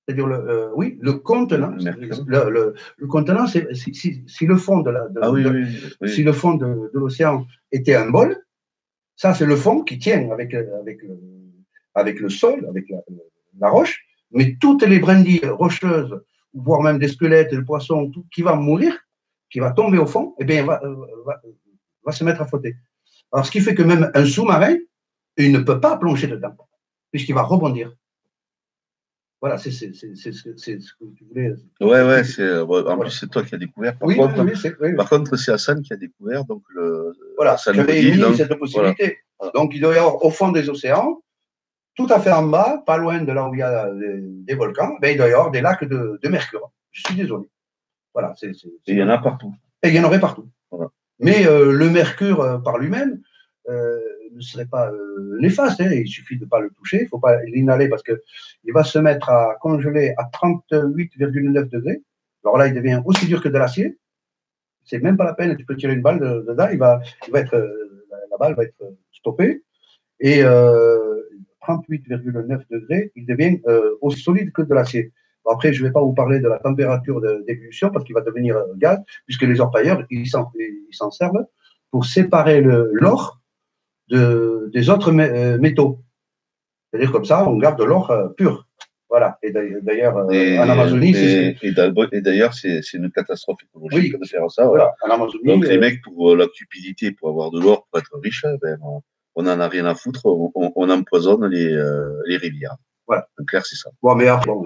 c'est-à-dire le contenant. Le contenant, c'est si le fond si le fond de l'océan était un bol, ça c'est le fond qui tient avec le sol, avec la roche, mais toutes les brindilles rocheuses, voire même des squelettes, des poissons, tout qui va mourir, qui va tomber au fond, eh bien, va se mettre à flotter. Alors, ce qui fait que même un sous-marin, il ne peut pas plonger dedans, puisqu'il va rebondir. Voilà, c'est ce que tu voulais. Ouais, en plus, c'est toi qui as découvert. Par contre, c'est Hassan qui a découvert. Donc voilà, j'avais émis cette possibilité. Voilà. Donc, il doit y avoir au fond des océans tout à fait en bas, pas loin de là où il y a des volcans, ben, il doit y avoir des lacs de mercure. Je suis désolé. Voilà, et il y en a partout. Et il y en aurait partout. Voilà. Mais le mercure par lui-même ne serait pas néfaste. Hein. Il suffit de ne pas le toucher. Il ne faut pas l'inhaler parce qu'il va se mettre à congeler à 38,9 degrés. Alors là, il devient aussi dur que de l'acier. C'est même pas la peine. Tu peux tirer une balle dedans. Il va être, la balle va être stoppée. Et 38,9 degrés, il devient aussi solide que de l'acier. Bon, après, je ne vais pas vous parler de la température d'ébullition parce qu'il va devenir gaz, puisque les orpailleurs, ils s'en servent pour séparer l'or des autres métaux. C'est-à-dire comme ça, on garde de l'or pur. Voilà. Et d'ailleurs, en Amazonie, et d'ailleurs, c'est une catastrophe écologique de faire ça. Voilà. En Amazonie, donc les mecs, pour la cupidité, pour avoir de l'or, pour être riche, ben, on n'en a rien à foutre, on empoisonne les rivières. Voilà. En clair, c'est ça. Bon, mais bon,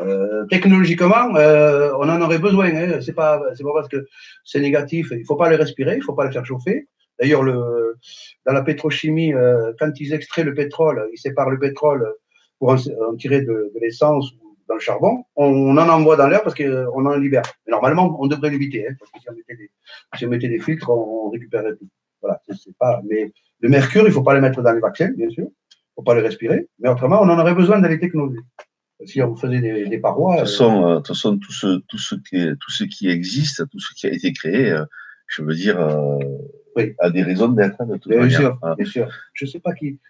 technologiquement, on en aurait besoin. Hein. C'est pas parce que c'est négatif. Il ne faut pas le respirer, il ne faut pas le faire chauffer. D'ailleurs, dans la pétrochimie, quand ils extraient le pétrole, ils séparent le pétrole pour en tirer de l'essence ou dans le charbon. On en envoie dans l'air parce qu'on en libère. Mais normalement, on devrait l'éviter. Hein, parce que si on mettait des filtres, on récupérait tout. Voilà, c'est pas. Mais le mercure, il ne faut pas le mettre dans les vaccins, bien sûr. Il ne faut pas le respirer. Mais autrement, on en aurait besoin dans les technologies. Si on faisait des parois. De toute façon, tout ce qui existe, tout ce qui a été créé, je veux dire, a des raisons d'être. De toute bien manière. Sûr, bien sûr. Je ne sais pas qui.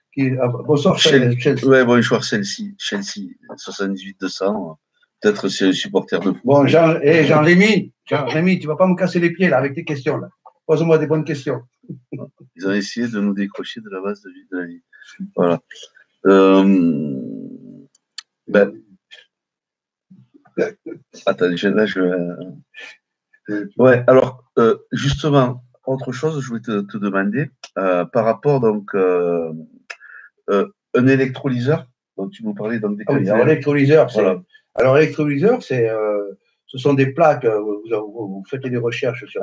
Bonsoir, Chelsea. Oui, bonjour, Chelsea. 78-200. Peut-être c'est un supporter de. Bon, Jean-Rémy, tu ne vas pas me casser les pieds là avec tes questions. Là. Pose-moi des bonnes questions. Ils ont essayé de nous décrocher de la base de la vie. Voilà. Ben, attends, là, ouais, alors, justement, autre chose, je voulais te demander, par rapport, donc, un électrolyseur, dont tu nous parlais, donc, des alors, l'électrolyseur, voilà. Alors, l'électrolyseur, ce sont des plaques, vous faites des recherches sur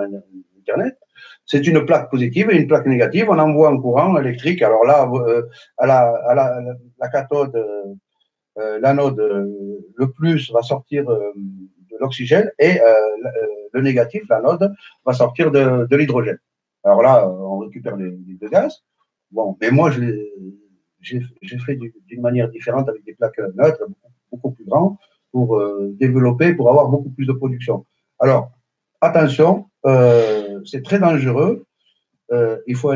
Internet, c'est une plaque positive et une plaque négative, on envoie un courant électrique, alors là, à la cathode, l'anode, le plus va sortir de l'oxygène et le négatif, l'anode, va sortir de l'hydrogène. Alors là, on récupère les deux gaz. Bon, mais moi, j'ai fait d'une manière différente avec des plaques neutres, beaucoup plus grandes, pour développer, pour avoir beaucoup plus de production. Alors, attention, c'est très dangereux. Il faut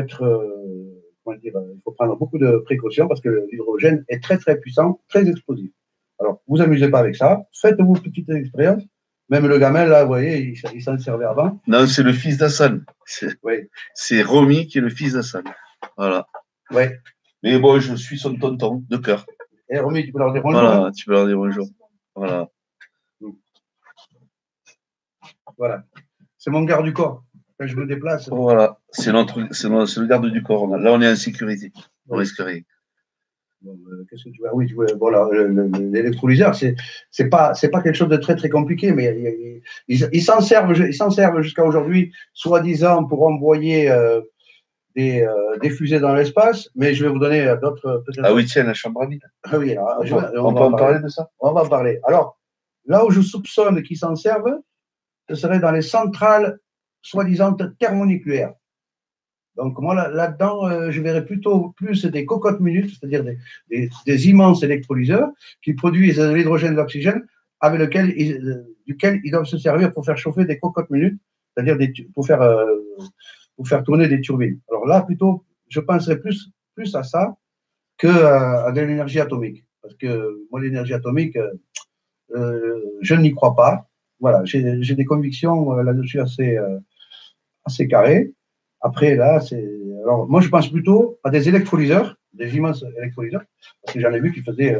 il faut prendre beaucoup de précautions parce que l'hydrogène est très, très puissant, très explosif. Alors, vous amusez pas avec ça. Faites-vous une petite expérience. Même le gamin, là, vous voyez, il s'en servait avant. Non, c'est le fils d'Hassan. C'est Romy qui est le fils d'Hassan. Voilà. Oui. Mais bon, je suis son tonton de cœur. Et Romy, tu peux leur dire bonjour. Voilà, tu peux leur dire bonjour. Voilà. Voilà. C'est mon garde du corps. Quand je me déplace. Voilà. C'est le garde du corps. Là, on est en sécurité. On risque rien. Bon, qu'est-ce que tu vois? Oui, voilà, l'électrolyseur, c'est pas quelque chose de très très compliqué, mais ils s'en servent jusqu'à aujourd'hui, soi-disant pour envoyer des fusées dans l'espace, mais je vais vous donner d'autres. Ah oui, tiens, la chambre à vide. Ah oui, alors, on peut en parler de ça? On va en parler. Alors, là où je soupçonne qu'ils s'en servent, ce serait dans les centrales soi-disant thermonucléaires. Donc, moi, là-dedans, je verrais plutôt plus des cocottes minutes, c'est-à-dire des immenses électrolyseurs qui produisent l'hydrogène et l'oxygène avec duquel ils doivent se servir pour faire chauffer des cocottes minutes, c'est-à-dire pour faire tourner des turbines. Alors là, plutôt, je penserais plus à ça qu'à de l'énergie atomique. Parce que moi, l'énergie atomique, je n'y crois pas. Voilà, j'ai des convictions là-dessus assez carrées. Après, là, alors, moi, je pense plutôt à des électrolyseurs, des immenses électrolyseurs, parce que j'en ai vu qui faisaient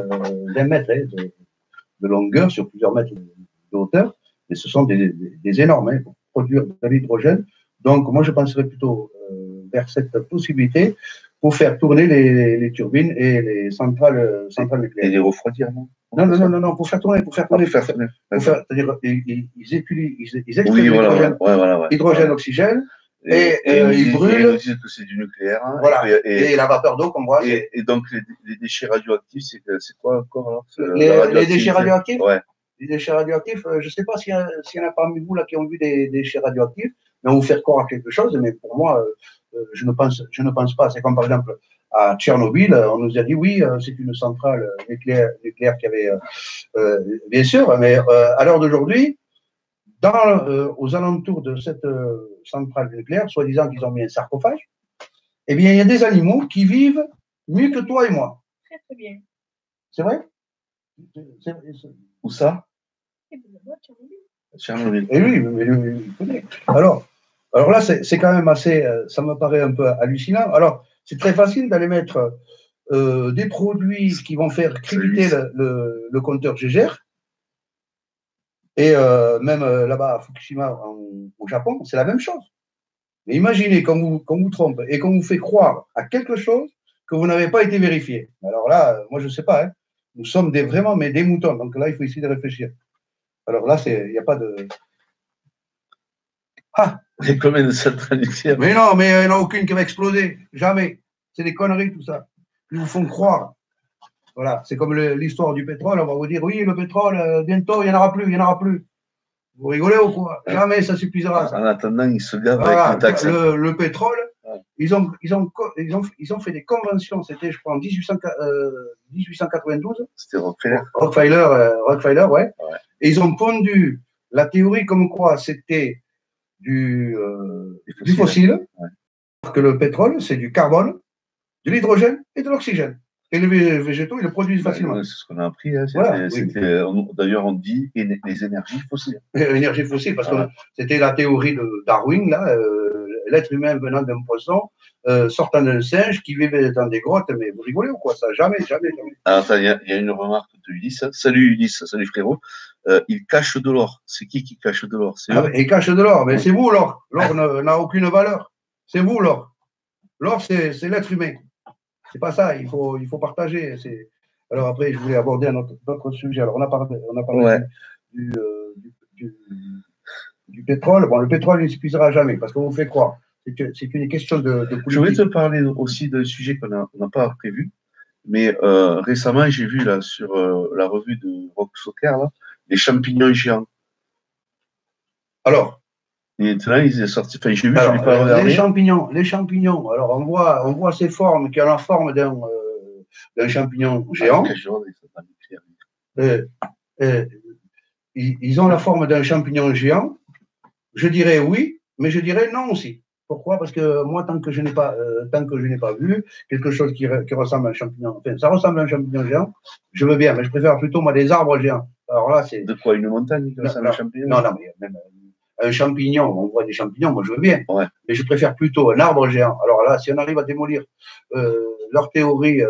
20 mètres de longueur sur plusieurs mètres de hauteur, et ce sont des énormes pour produire de l'hydrogène. Donc, moi, je penserais plutôt vers cette possibilité pour faire tourner les turbines et les centrales nucléaires. Et les refroidir, non? Non, pour faire tourner. C'est-à-dire, ils extraient l'hydrogène, oxygène, ils brûlent. Ils nous disent que c'est du nucléaire. Hein, voilà. Et la vapeur d'eau qu'on voit. Et donc, les déchets radioactifs, c'est quoi encore alors les déchets radioactifs. Ouais. Les déchets radioactifs, je ne sais pas s'il y en a parmi vous là qui ont vu des déchets radioactifs, mais on vous faire croire à quelque chose, mais pour moi, je ne pense pas. C'est comme par exemple à Tchernobyl, on nous a dit oui, c'est une centrale nucléaire qui avait, bien sûr, mais à l'heure d'aujourd'hui, aux alentours de cette centrale nucléaire, soi-disant qu'ils ont mis un sarcophage, eh bien, il y a des animaux qui vivent mieux que toi et moi. Très, très bien. C'est vrai? Où ça? Tchernobyl. Et lui, il connaît. Alors là, c'est quand même assez, ça me paraît un peu hallucinant. Alors, c'est très facile d'aller mettre des produits qui vont faire crépiter le compteur Gégère. Et même là-bas à Fukushima, au Japon, c'est la même chose. Mais imaginez qu'on vous trompe et qu'on vous fait croire à quelque chose que vous n'avez pas été vérifié. Alors là, moi, je ne sais pas. Hein. Nous sommes vraiment des moutons. Donc là, il faut essayer de réfléchir. Alors là, il n'y a pas de… Ah! Il y a combien de centrales nucléaires? Mais non, mais il n'y en a aucune qui va exploser. Jamais. C'est des conneries, tout ça. Ils vous font croire. Voilà. C'est comme l'histoire du pétrole. On va vous dire, oui, le pétrole, bientôt, il n'y en aura plus, il n'y en aura plus. Vous rigolez ou quoi? Jamais ça suffisera. Ça. En attendant, ils se gavent voilà, avec les taxes. Le pétrole, ouais. Ils ont fait des conventions, c'était, je crois, en 1892. C'était Rockefeller. Rockefeller, ouais. Et ils ont pondu la théorie comme quoi c'était du fossile, ouais. Que le pétrole, c'est du carbone, de l'hydrogène et de l'oxygène. Et les végétaux, ils le produisent facilement. C'est ce qu'on a appris. Hein. Voilà, oui. D'ailleurs, on dit les énergies fossiles. Énergie fossile, parce que c'était la théorie de Darwin, là, l'être humain venant d'un poisson, sortant d'un singe qui vivait dans des grottes. Mais vous rigolez ou quoi? Ça, jamais. Alors, il y a une remarque de Ulysse. Salut Ulysse, salut frérot. Il cache de l'or. C'est qui cache de l'or? Il cache de l'or, mais c'est vous l'or. L'or n'a aucune valeur. C'est vous l'or. L'or, c'est l'être humain. C'est pas ça, il faut partager. Alors après, je voulais aborder un autre sujet. Alors on a parlé ouais. du pétrole. Bon, le pétrole ne s'épuisera jamais parce qu'on vous fait croire. C'est une question de politique. Je voulais te parler aussi d'un sujet qu'on n'a pas prévu, mais récemment, j'ai vu là sur la revue de Rock Soccer là, les champignons géants. Alors. Et là, ils sont sortis. Enfin, j'ai vu, je l'ai pas regardé. Les champignons. Alors, on voit ces formes qui ont la forme d'un champignon géant. Ils ont la forme d'un champignon géant. Je dirais oui, mais je dirais non aussi. Pourquoi? Parce que moi, tant que je n'ai pas vu quelque chose qui ressemble à un champignon, enfin, ça ressemble à un champignon géant, je veux bien, mais je préfère plutôt moi des arbres géants. Alors là, c'est. De quoi, une montagne qui ressemble à un champignon? Non, mais même un champignon, on voit des champignons, moi je veux bien, ouais. Mais je préfère plutôt un arbre géant. Alors là, si on arrive à démolir leur théorie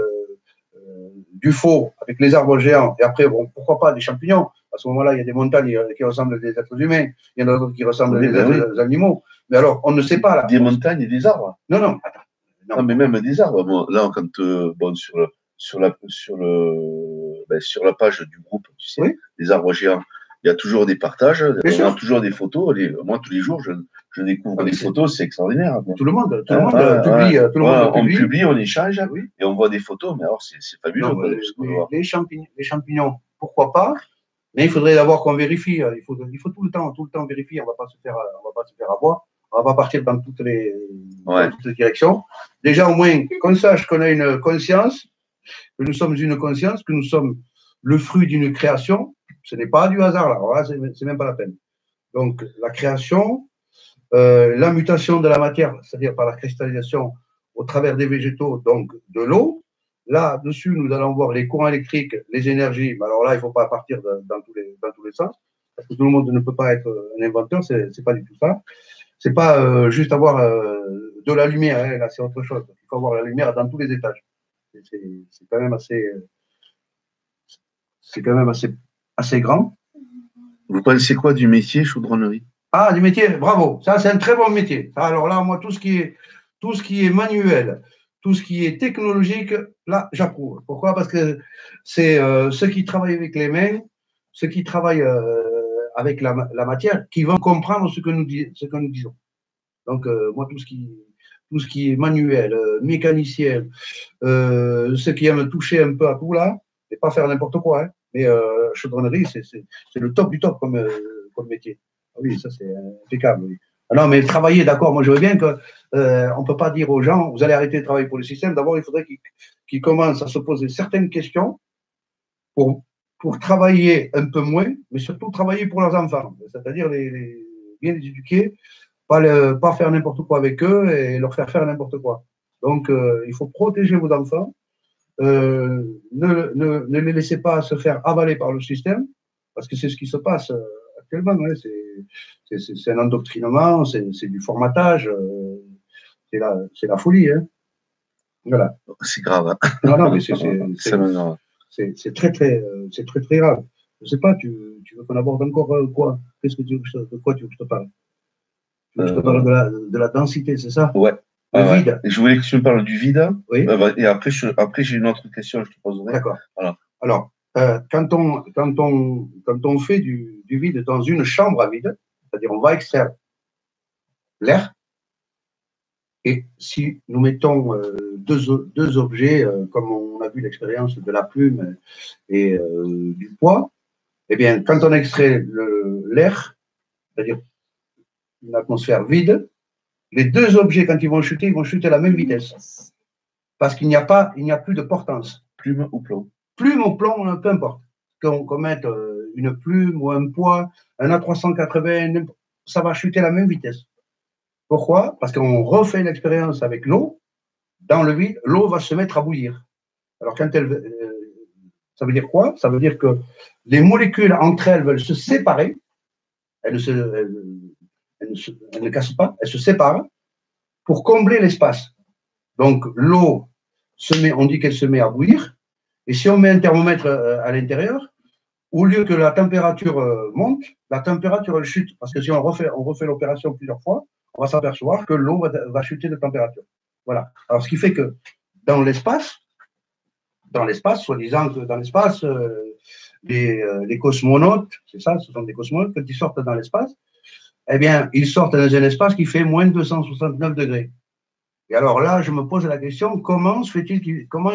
du faux avec les arbres géants, et après, bon, pourquoi pas des champignons? À ce moment-là, il y a des montagnes qui ressemblent à des êtres humains, il y en a d'autres qui ressemblent à des êtres animaux. Mais alors, on ne sait pas là. Des montagnes et des arbres. Non. Non, mais même des arbres. Bon, là, quand sur la page du groupe, tu sais, oui. Les arbres géants, il y a toujours des partages, on a toujours des photos. Moi, tous les jours, je découvre des photos, c'est extraordinaire. Tout le monde publie, on échange, oui. Et on voit des photos, mais alors c'est fabuleux. Non, les champignons, pourquoi pas? Mais il faudrait d'abord qu'on vérifie. Il faut tout le temps vérifier. On va pas se faire avoir. On va pas partir dans toutes les directions. Déjà, au moins, qu'on sache qu'on a une conscience, que nous sommes une conscience, que nous sommes le fruit d'une création. Ce n'est pas du hasard, là. Alors là, c'est même pas la peine. Donc, la création, la mutation de la matière, c'est-à-dire par la cristallisation au travers des végétaux, donc de l'eau. Là-dessus, nous allons voir les courants électriques, les énergies. Mais alors là, il ne faut pas partir dans tous les sens, parce que tout le monde ne peut pas être un inventeur, c'est pas du tout ça. C'est pas juste avoir de la lumière, hein, là, c'est autre chose. Il faut avoir la lumière dans tous les étages. C'est quand même assez grand. Vous pensez quoi du métier chaudronnerie? Ah, du métier, bravo. Ça, c'est un très bon métier. Alors là, moi, tout ce qui est manuel, tout ce qui est technologique, là, j'approuve. Pourquoi? Parce que c'est ceux qui travaillent avec les mains, ceux qui travaillent avec la matière, qui vont comprendre ce que nous disons. Donc, moi, tout ce qui est manuel, mécanicien, ceux qui aiment toucher un peu à tout là, et pas faire n'importe quoi. Hein. Mais chaudronnerie, c'est le top du top comme métier. Ah oui, ça c'est impeccable. Oui. Ah non, mais travailler, d'accord, moi je veux bien qu'on ne peut pas dire aux gens, vous allez arrêter de travailler pour le système. D'abord, il faudrait qu'ils commencent à se poser certaines questions pour, pour travailler un peu moins, mais surtout travailler pour leurs enfants. C'est-à-dire bien les éduquer, pas faire n'importe quoi avec eux et leur faire n'importe quoi. Donc, il faut protéger vos enfants. Ne les laissez pas se faire avaler par le système, parce que c'est ce qui se passe actuellement. Hein. C'est un endoctrinement, c'est du formatage, c'est la folie. Hein. Voilà. C'est grave. Hein. Non, non, mais c'est très, très grave. Je ne sais pas, tu veux qu'on aborde encore quoi? Qu'est-ce que de quoi tu veux que je te parle? Tu veux que je te parle de la densité, c'est ça? Ouais. Le vide. Je voulais que tu me parles du vide. Oui. Et après, j'ai une autre question, je te poserai. D'accord. Voilà. Alors, quand on fait du vide dans une chambre à vide, c'est-à-dire on va extraire l'air, et si nous mettons deux objets, comme on a vu l'expérience de la plume et du poids, eh bien, quand on extrait l'air, c'est-à-dire une atmosphère vide, les deux objets, quand ils vont chuter à la même vitesse. Parce qu'il n'y a plus de portance. Plume ou plomb? Plume ou plomb, peu importe. Qu'on mette une plume ou un poids, un A380, ça va chuter à la même vitesse. Pourquoi? Parce qu'on refait l'expérience avec l'eau. Dans le vide, l'eau va se mettre à bouillir. Alors, ça veut dire quoi? Ça veut dire que les molécules entre elles veulent se séparer. Elles ne cassent pas, elles se séparent pour combler l'espace. Donc, l'eau on dit qu'elle se met à bouillir. Et si on met un thermomètre à l'intérieur, au lieu que la température monte, la température elle chute. Parce que si on refait l'opération plusieurs fois, on va s'apercevoir que l'eau va chuter de température. Voilà. Alors, ce qui fait que dans l'espace, soi-disant que dans l'espace, les cosmonautes, c'est ça, ce sont des cosmonautes, quand ils sortent dans l'espace, eh bien, ils sortent dans un espace qui fait moins de 269 degrés. Et alors là, je me pose la question, comment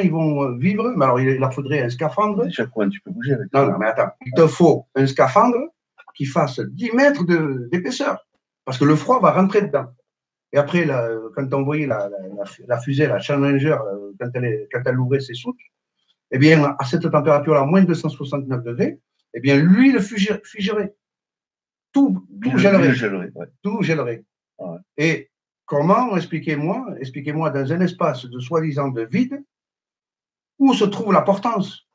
ils vont vivre? Mais alors, il leur faudrait un scaphandre. Déjà, quoi, tu peux bouger avec ça. Non, mais attends. Il te faut un scaphandre qui fasse 10 mètres d'épaisseur. Parce que le froid va rentrer dedans. Et après, quand on voyait la fusée, la Challenger, quand elle ouvrait ses soutes, eh bien, à cette température-là, moins de 269 degrés, eh bien, lui, le figerait. Tout gèlerait. Ouais. Tout gèlerait. Ouais. Et comment, expliquez-moi dans un espace de soi-disant de vide, où se trouve la portance?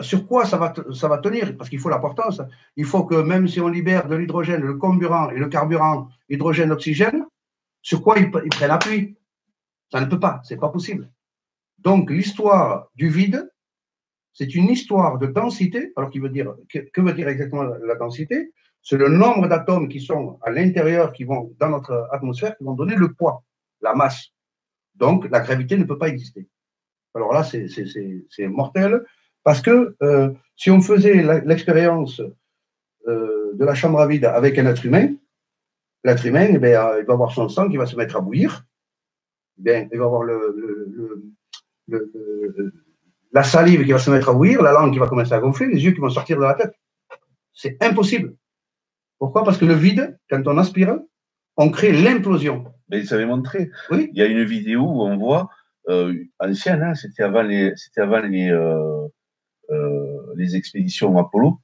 Sur quoi ça va tenir? Parce qu'il faut la portance. Il faut que même si on libère de l'hydrogène, le comburant et le carburant, hydrogène-oxygène, sur quoi ils prennent appui? Ça ne peut pas, c'est pas possible. Donc l'histoire du vide, c'est une histoire de densité. Alors que veut dire exactement la densité? C'est le nombre d'atomes qui sont à l'intérieur, qui vont dans notre atmosphère, qui vont donner le poids, la masse. Donc, la gravité ne peut pas exister. Alors là, c'est mortel, parce que si on faisait l'expérience de la chambre à vide avec un être humain, l'être humain, eh bien, il va avoir son sang qui va se mettre à bouillir, eh bien, il va avoir la salive qui va se mettre à bouillir, la langue qui va commencer à gonfler, les yeux qui vont sortir de la tête. C'est impossible. Pourquoi? Parce que le vide, quand on aspire, on crée l'implosion. Mais ils avaient montré. Oui. Il y a une vidéo où on voit, ancienne, hein, c'était avant les expéditions Apollo,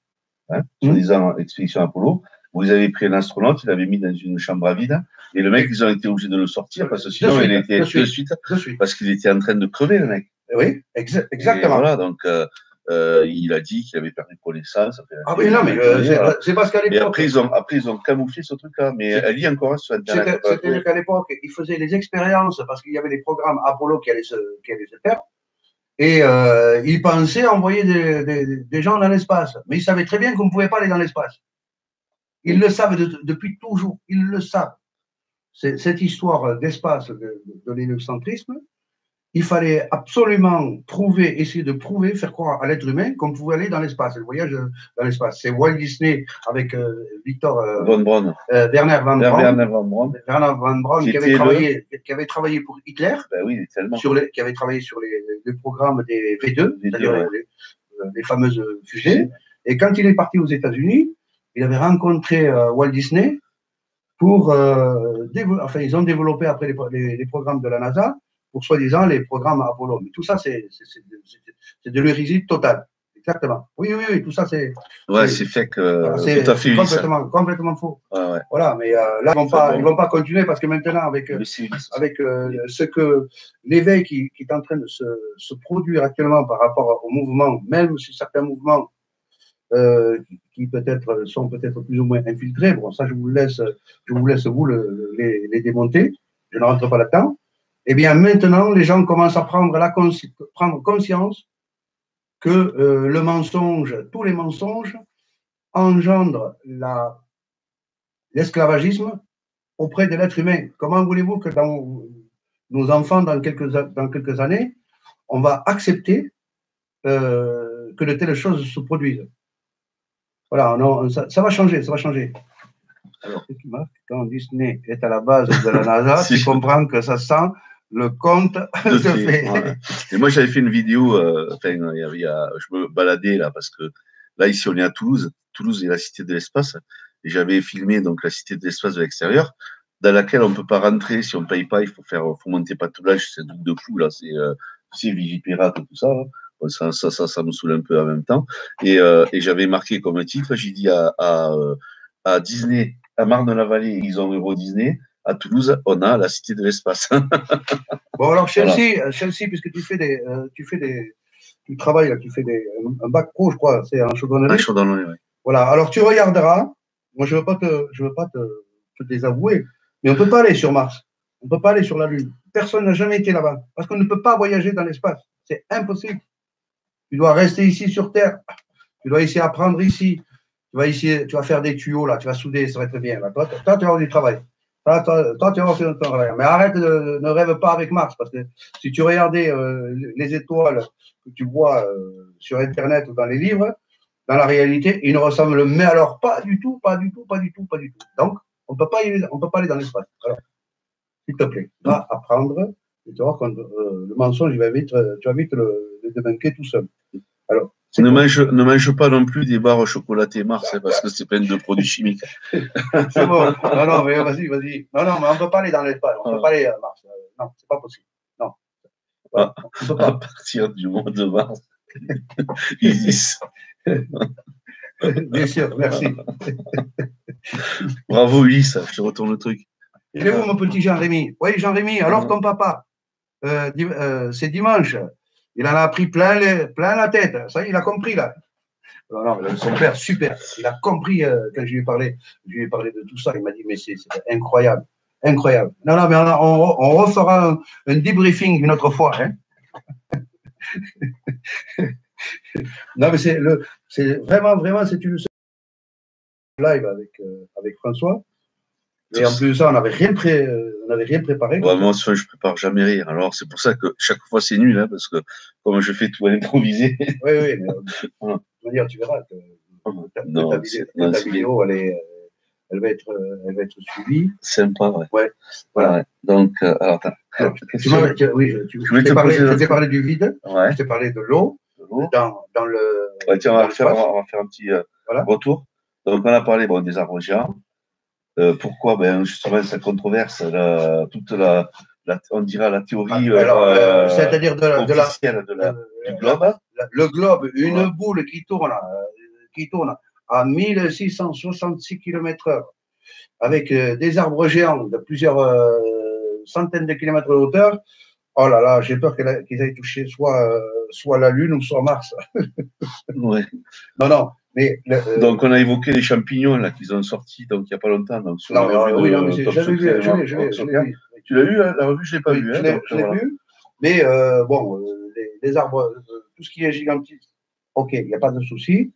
hein, soi-disant expédition Apollo. Vous avez pris un astronaute, il l'avait mis dans une chambre à vide, et le mec, ils ont été obligés de le sortir parce que sinon, il était de suite, parce qu'il était en train de crever, le mec. Oui, exactement. Et voilà, donc il a dit qu'il avait perdu connaissance. Ah oui, non, mais c'est parce qu'à l'époque. Et après, ils ont camouflé ce truc-là, mais elle dit encore sur Internet. C'était qu'à l'époque, ils faisaient les expériences parce qu'il y avait les programmes Apollo qui allaient se faire. Et ils pensaient envoyer des gens dans l'espace. Mais ils savaient très bien qu'on ne pouvait pas aller dans l'espace. Ils le savent depuis toujours. Ils le savent. Cette histoire d'espace, de l'héliocentrisme, il fallait absolument essayer de prouver, faire croire à l'être humain qu'on pouvait aller dans l'espace, le voyage dans l'espace. C'est Walt Disney avec Von Braun. Werner von Braun, Werner von Braun qui avait travaillé pour Hitler, ben oui, qui avait travaillé sur les programmes des V2, c'est-à-dire les fameuses fusées. Et quand il est parti aux États-Unis, il avait rencontré Walt Disney pour ils ont développé après les programmes de la NASA pour soi-disant les programmes Apollo. Mais tout ça, c'est de l'hérésie totale. Exactement. Oui, tout ça, c'est. Ouais, c'est fait que. C'est tout à fait complètement faux. Ouais. Voilà, mais là, ils vont pas continuer parce que maintenant, avec ce que l'éveil qui est en train de se produire actuellement par rapport au mouvement, même si certains mouvements qui peut-être sont peut-être plus ou moins infiltrés. Bon, ça, je vous laisse vous les démonter. Je ne rentre pas là-dedans. Eh bien, maintenant, les gens commencent à prendre conscience que le mensonge, tous les mensonges, engendrent l'esclavagisme auprès de l'être humain. Comment voulez-vous que dans nos enfants, dans quelques années, on va accepter que de telles choses se produisent? Voilà, non, ça va changer, ça va changer. Alors, quand Disney est à la base de la NASA, tu comprends que ça sent le conte de fées. Ouais. Et moi, j'avais fait une vidéo, je me baladais là, parce que là, ici, on est à Toulouse. Toulouse est la cité de l'espace. Et j'avais filmé donc la cité de l'espace de l'extérieur, dans laquelle on ne peut pas rentrer si on ne paye pas. Il faut monter patrouillage, c'est un truc de fou, là. C'est Vigipirate, tout ça. Là. Bon, ça me saoule un peu en même temps. Et j'avais marqué comme titre, j'ai dit à Disney, à Marne-la-Vallée, ils ont Euro Disney. À Toulouse, on a la cité de l'espace. Bon, alors Chelsea, puisque tu travailles là, tu fais un bac pro, je crois, c'est en chaudronnerie. En chaudronnerie, oui. Voilà, alors tu regarderas, moi je veux pas te désavouer, mais on peut pas aller sur Mars, on peut pas aller sur la Lune. Personne n'a jamais été là-bas, parce qu'on ne peut pas voyager dans l'espace, c'est impossible. Tu dois rester ici sur Terre, tu dois essayer d'apprendre ici, tu vas faire des tuyaux là, tu vas souder, ça va être bien. Là. Toi, tu vas avoir du travail. Toi, tu vas avoir du travail. Mais arrête, ne rêve pas avec Mars, parce que si tu regardais les étoiles que tu vois sur Internet ou dans les livres, dans la réalité, ils ne ressemblent mais alors pas du tout. Donc, on ne peut pas aller dans l'espace. Alors, s'il te plaît, va apprendre et tu vas voir quand le mensonge, tu vas vite le débunker tout seul. Alors, ne mange pas non plus des barres chocolatées Mars, parce que c'est plein de produits chimiques. C'est bon. Non, mais vas-y. Non, mais on ne peut pas aller dans l'espace. On ne peut pas aller à Mars. Non, c'est pas possible. Non. Ouais, on peut pas. À partir du mois de mars, Isis. Bien sûr, merci. Bravo, Ulysse, je te retourne le truc. Il est où mon petit Jean-Rémy? Oui, Jean-Rémy, alors ton papa, c'est dimanche. Il en a pris plein la tête. Ça y est, il a compris là. Non, son père, super. Il a compris quand je lui ai parlé de tout ça. Il m'a dit, mais c'est incroyable. Incroyable. Non, mais on refera un debriefing une autre fois. Hein. Non, mais c'est vraiment, c'est une live avec François. Et en plus de ça, on n'avait rien préparé. Ouais, moi, je prépare jamais rien. Alors, c'est pour ça que chaque fois, c'est nul, hein, parce que comme je fais tout à l'improviser. Oui, mais de toute manière, tu verras que ta vidéo, elle va être suivie. Sympa, ouais. Ouais, voilà. Ouais. Donc, alors, attends. Je t'ai parlé du vide, ouais. Je t'ai parlé de l'eau, dans le. Ouais, tiens, on va faire un petit retour. Donc, on a parlé des arbres géants. Pourquoi justement, cette controverse, on dirait la théorie c'est-à-dire du globe. Le globe, une boule qui tourne à 1666 km/h avec des arbres géants de plusieurs centaines de kilomètres de hauteur. Oh là là, j'ai peur qu'ils aillent toucher soit la Lune ou soit Mars. Ouais. Non. Mais donc, on a évoqué les champignons là qu'ils ont sortis donc il n'y a pas longtemps. Donc, sur non, mais j'avais vu. Tu l'as eu, la revue, je ne l'ai pas vue. Je l'ai vu. Mais les arbres, tout ce qui est gigantique, ok, il n'y a pas de souci.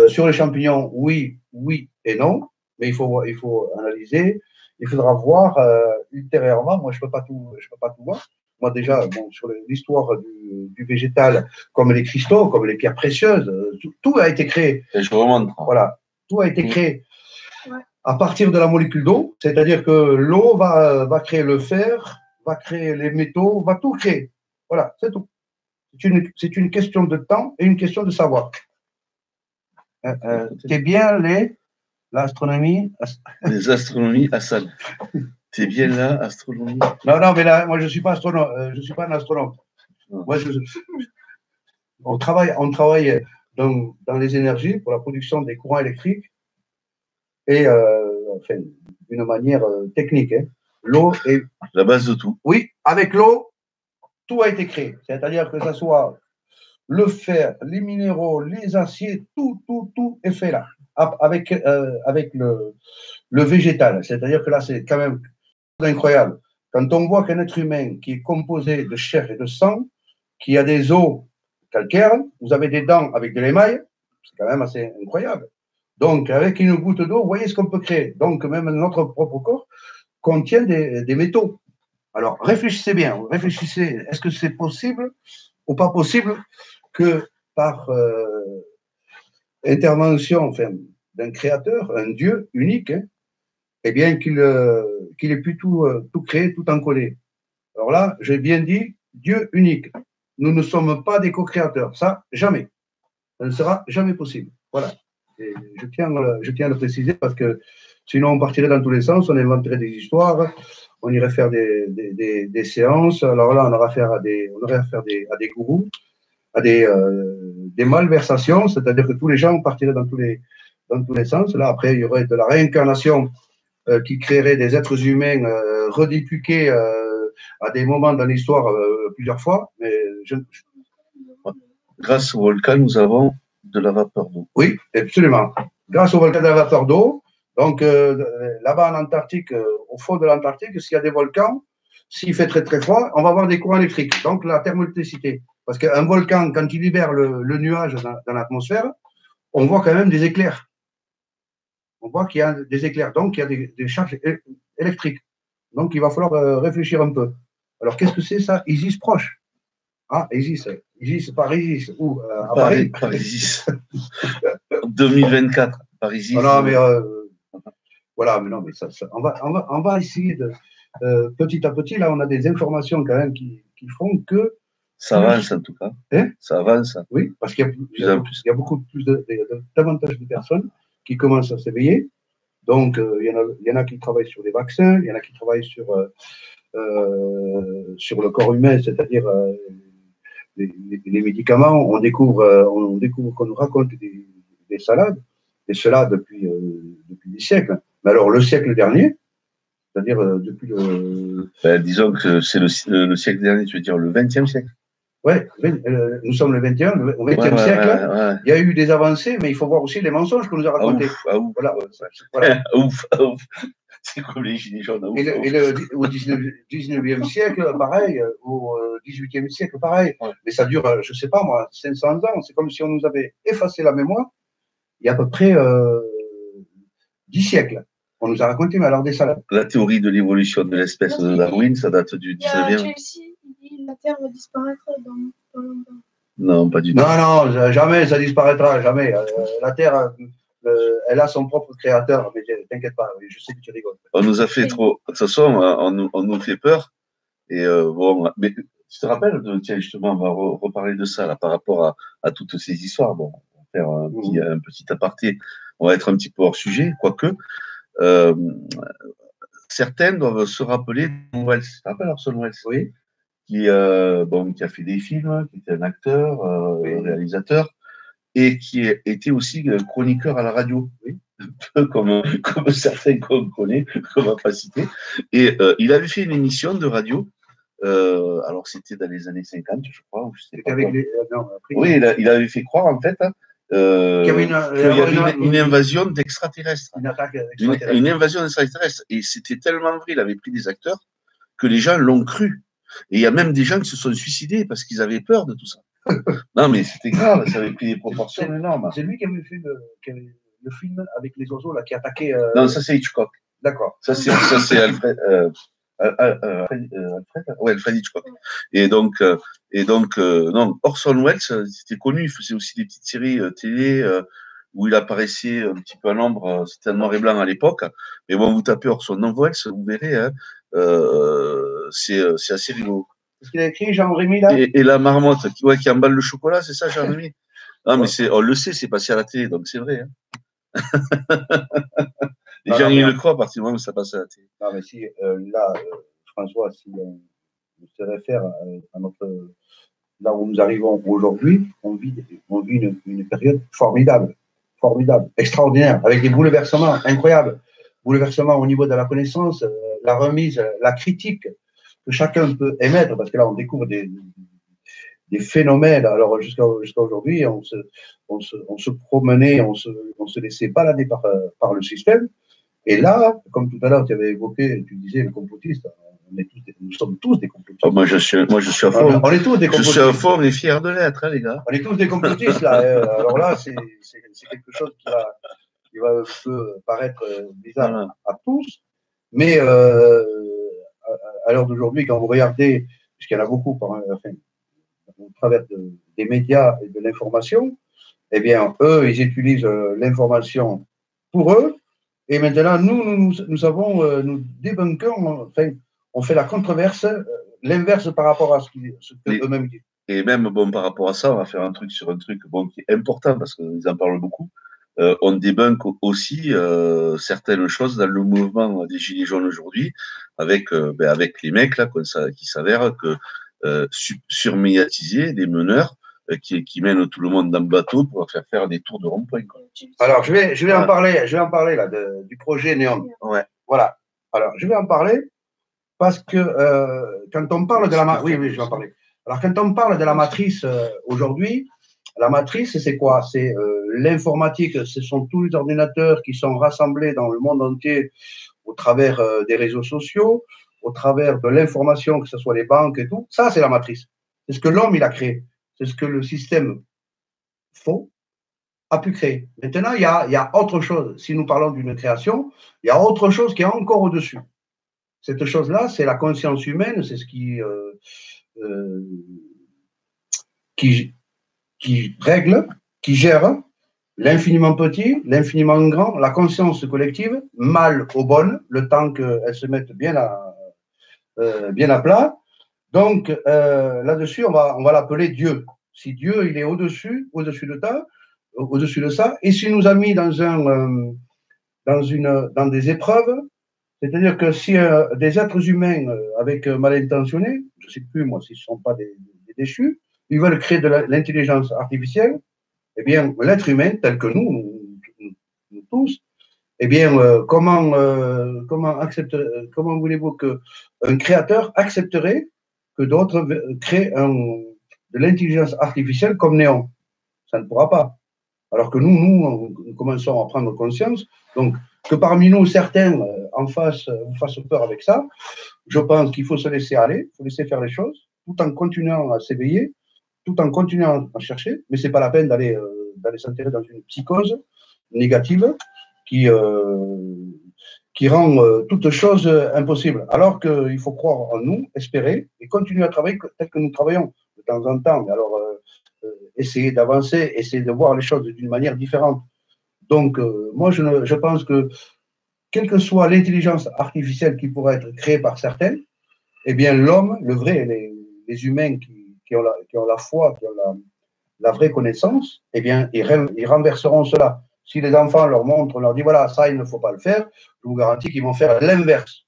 Sur les champignons, oui et non. Mais il faut analyser. Il faudra voir ultérieurement. Moi, je ne peux pas tout voir. moi déjà, bon, sur l'histoire du végétal, comme les cristaux, comme les pierres précieuses, tout a été créé. Et je remonte. Voilà, tout a été créé à partir de la molécule d'eau, c'est-à-dire que l'eau va créer le fer, va créer les métaux, va tout créer. Voilà, c'est tout. C'est une question de temps et une question de savoir. C'est bien l'astronomie. Les astronomies, Hassan. C'est bien là, astronomie. Non, mais là, moi, je ne suis pas astronome. Je suis pas un astronome. Moi, on travaille dans les énergies pour la production des courants électriques et enfin, d'une manière technique. Hein. L'eau est la base de tout. Oui, avec l'eau, tout a été créé. C'est-à-dire que ce soit le fer, les minéraux, les aciers, tout est fait là, avec le végétal. C'est-à-dire que là, c'est quand même incroyable. Quand on voit qu'un être humain qui est composé de chair et de sang, qui a des os calcaires, vous avez des dents avec de l'émail, c'est quand même assez incroyable. Donc, avec une goutte d'eau, vous voyez ce qu'on peut créer. Donc, même notre propre corps contient des métaux. Alors, réfléchissez bien, réfléchissez, est-ce que c'est possible ou pas possible que par intervention enfin, d'un créateur, un Dieu unique, hein, eh bien qu'il ait pu tout créer, tout encoller. Alors là, j'ai bien dit Dieu unique. Nous ne sommes pas des co-créateurs, ça, jamais. Ça ne sera jamais possible. Voilà. Et je tiens à le préciser parce que sinon on partirait dans tous les sens, on inventerait des histoires, on irait faire des séances. Alors là, on aurait affaire à des gourous, à des malversations, c'est-à-dire que tous les gens partiraient dans tous les sens. Là, après, il y aurait de la réincarnation qui créerait des êtres humains redupliqués à des moments dans l'histoire plusieurs fois. Mais grâce au volcan, nous avons de la vapeur d'eau. Oui, absolument. Grâce au volcan de la vapeur d'eau. Donc, là-bas en Antarctique, au fond de l'Antarctique, s'il y a des volcans, s'il fait très très froid, on va avoir des courants électriques. Donc, la thermoélectricité. Parce qu'un volcan, quand il libère le nuage dans l'atmosphère, on voit quand même des éclairs. On voit qu'il y a des éclairs. Donc, il y a des charges électriques. Donc, il va falloir réfléchir un peu. Alors, qu'est-ce que c'est ça? Isis proche. Ah, Isis par Isis. Où à Paris. Par Isis. 2024, par Isis. Non, mais voilà, mais non, mais ça on va essayer de petit à petit. Là, on a des informations quand même qui font que ça avance en tout cas. Hein? Ça avance. Oui, parce qu'il y a beaucoup plus davantage de personnes qui commencent à s'éveiller. Donc, il y en a qui travaillent sur les vaccins, il y en a qui travaillent sur le corps humain, c'est-à-dire les médicaments. On découvre qu'on nous raconte des salades, et cela depuis des siècles. Mais alors, le siècle dernier, c'est-à-dire depuis le... disons que c'est le siècle dernier, tu veux dire le 20e siècle. Oui, nous sommes le 21, au 20e siècle. Il y a eu des avancées, mais il faut voir aussi les mensonges qu'on nous a racontés. Ouf. Voilà. Ouf. C'est comme les gilets jaunes. Au 19e siècle, pareil. Au 18e siècle, pareil. Ouais. Mais ça dure, je ne sais pas moi, 500 ans. C'est comme si on nous avait effacé la mémoire il y a à peu près 10 siècles. On nous a raconté, mais alors des salades. La théorie de l'évolution de l'espèce de Darwin, ça date du 19e. Chelsea, il dit la Terre va disparaître dans longtemps. Non, pas du tout. Non, jamais ça disparaîtra, jamais. La Terre, elle a son propre créateur, mais t'inquiète pas, je sais que tu rigoles. On nous a fait trop. De toute façon, on nous fait peur. Et bon, mais tu te rappelles, tiens, justement, on va reparler de ça là, par rapport à toutes ces histoires. Bon, on va faire un petit aparté. On va être un petit peu hors sujet, quoique. Certains doivent se rappeler d'Orson Welles. Tu te rappelles Orson Welles? Oui. Qui a fait des films, qui était un acteur, réalisateur, et qui était aussi chroniqueur à la radio, un peu comme certains qu'on connaît, qu'on ne va pas citer. Et il avait fait une émission de radio, alors c'était dans les années 50, je crois. Ou je sais pas oui, il avait fait croire, en fait, qu'il y avait une invasion d'extraterrestres. Une invasion d'extraterrestres. Et c'était tellement vrai, il avait pris des acteurs, que les gens l'ont cru. Et il y a même des gens qui se sont suicidés parce qu'ils avaient peur de tout ça. Non, mais c'était grave, ça avait pris des proportions énormes. C'est lui qui avait fait le film avec les oiseaux là, qui attaquaient. Non, ça c'est Hitchcock. D'accord. Ça c'est Alfred. Alfred, ouais, Alfred Hitchcock. Non, Orson Welles, c'était connu, il faisait aussi des petites séries télé où il apparaissait un petit peu en ombre, c'était en noir et blanc à l'époque. Mais bon, vous tapez Orson Welles, vous verrez, hein, c'est assez rigolo. C'est ce qu'il a écrit, Jean-Rémy, là? Et la marmotte qui emballe le chocolat, c'est ça, Jean-Rémy? Ah, mais on le sait, c'est passé à la télé, donc c'est vrai. Hein. Les gens, ils le croient à partir du moment où ça passe à la télé. Non, mais si, là, François, si on se réfère à notre. Là où nous arrivons aujourd'hui, on vit une période formidable, extraordinaire, avec des bouleversements incroyables. Bouleversements au niveau de la connaissance, la remise, la critique que chacun peut émettre, parce que là, on découvre des phénomènes. Alors, jusqu'à aujourd'hui, on se promenait, on se laissait balader par le système. Et là, comme tout à l'heure, tu avais évoqué, tu disais le complotiste, nous sommes tous des complotistes. Oh, moi, je suis à fond. On est tous des complotistes. Je suis à fond, on est fiers de l'être, hein, les gars. On est tous des complotistes, là. Alors là, c'est quelque chose qui va un peu paraître bizarre à tous. Mais à l'heure d'aujourd'hui, quand vous regardez, puisqu'il y en a beaucoup, au travers des médias et de l'information, eh bien, eux, ils utilisent l'information pour eux. Et maintenant, nous débunkons, enfin, on fait la controverse, l'inverse par rapport à ce qu'eux-mêmes disent. Et même, bon, par rapport à ça, on va faire un truc sur un truc bon, qui est important parce qu'ils en parlent beaucoup. On débunk aussi certaines choses dans le mouvement des Gilets jaunes aujourd'hui, avec les mecs là, qui s'avère que surmédiatisés, des meneurs qui mènent tout le monde dans le bateau pour faire des tours de rond-point. Alors, je vais en parler là, du projet Néon. Ouais. Voilà. Alors, je vais en parler parce que quand on parle de la matrice. Oui, je vais en parler. Alors, quand on parle de la matrice aujourd'hui, la matrice, c'est quoi? C'est l'informatique, ce sont tous les ordinateurs qui sont rassemblés dans le monde entier au travers des réseaux sociaux, au travers de l'information, que ce soit les banques et tout. Ça, c'est la matrice. C'est ce que l'homme, il a créé. C'est ce que le système faux a pu créer. Maintenant, il y a autre chose. Si nous parlons d'une création, il y a autre chose qui est encore au-dessus. Cette chose-là, c'est la conscience humaine, c'est ce qui règle, qui gère l'infiniment petit, l'infiniment grand, la conscience collective, mal aux bonnes, le temps qu'elles se mettent bien à plat. Donc, là-dessus, on va l'appeler Dieu. Si Dieu, il est au-dessus de ça, et s'il nous a mis dans des épreuves, c'est-à-dire que si des êtres humains avec mal intentionnés, je ne sais plus moi s'ils ne sont pas des déchus, ils veulent créer de l'intelligence artificielle, eh bien, l'être humain, tel que nous tous, eh bien, comment voulez-vous qu'un créateur accepterait que d'autres créent de l'intelligence artificielle comme Néon? Ça ne pourra pas. Alors que nous commençons à prendre conscience. Donc, que parmi nous, certains vous fassent peur avec ça, je pense qu'il faut se laisser aller, il faut laisser faire les choses, tout en continuant à s'éveiller, tout en continuant à chercher, mais ce n'est pas la peine d'aller s'enterrer dans une psychose négative qui rend toute chose impossible. Alors qu'il faut croire en nous, espérer et continuer à travailler tel que nous travaillons de temps en temps. Alors, essayer d'avancer, essayer de voir les choses d'une manière différente. Donc, moi, je pense que quelle que soit l'intelligence artificielle qui pourrait être créée par certains, eh bien, l'homme, le vrai, les humains qui ont la foi, qui ont la vraie connaissance, eh bien, ils renverseront cela. Si les enfants leur montrent, on leur dit, voilà, ça, il ne faut pas le faire, je vous garantis qu'ils vont faire l'inverse.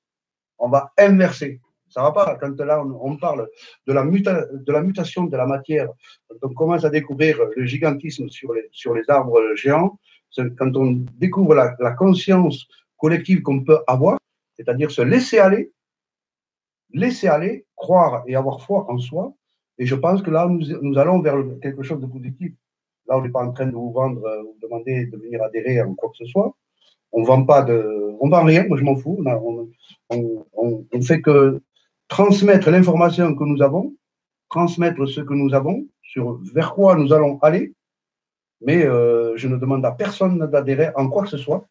On va inverser. Ça ne va pas. Quand là, on parle de la mutation de la matière, quand on commence à découvrir le gigantisme sur les arbres géants, quand on découvre la conscience collective qu'on peut avoir, c'est-à-dire se laisser aller, croire et avoir foi en soi. Et je pense que là, nous allons vers quelque chose de positif. Là, on n'est pas en train de vous vendre, vous demander de venir adhérer à quoi que ce soit. On vend rien, moi je m'en fous. On fait que transmettre l'information que nous avons, transmettre ce que nous avons, vers quoi nous allons aller. Mais je ne demande à personne d'adhérer en quoi que ce soit,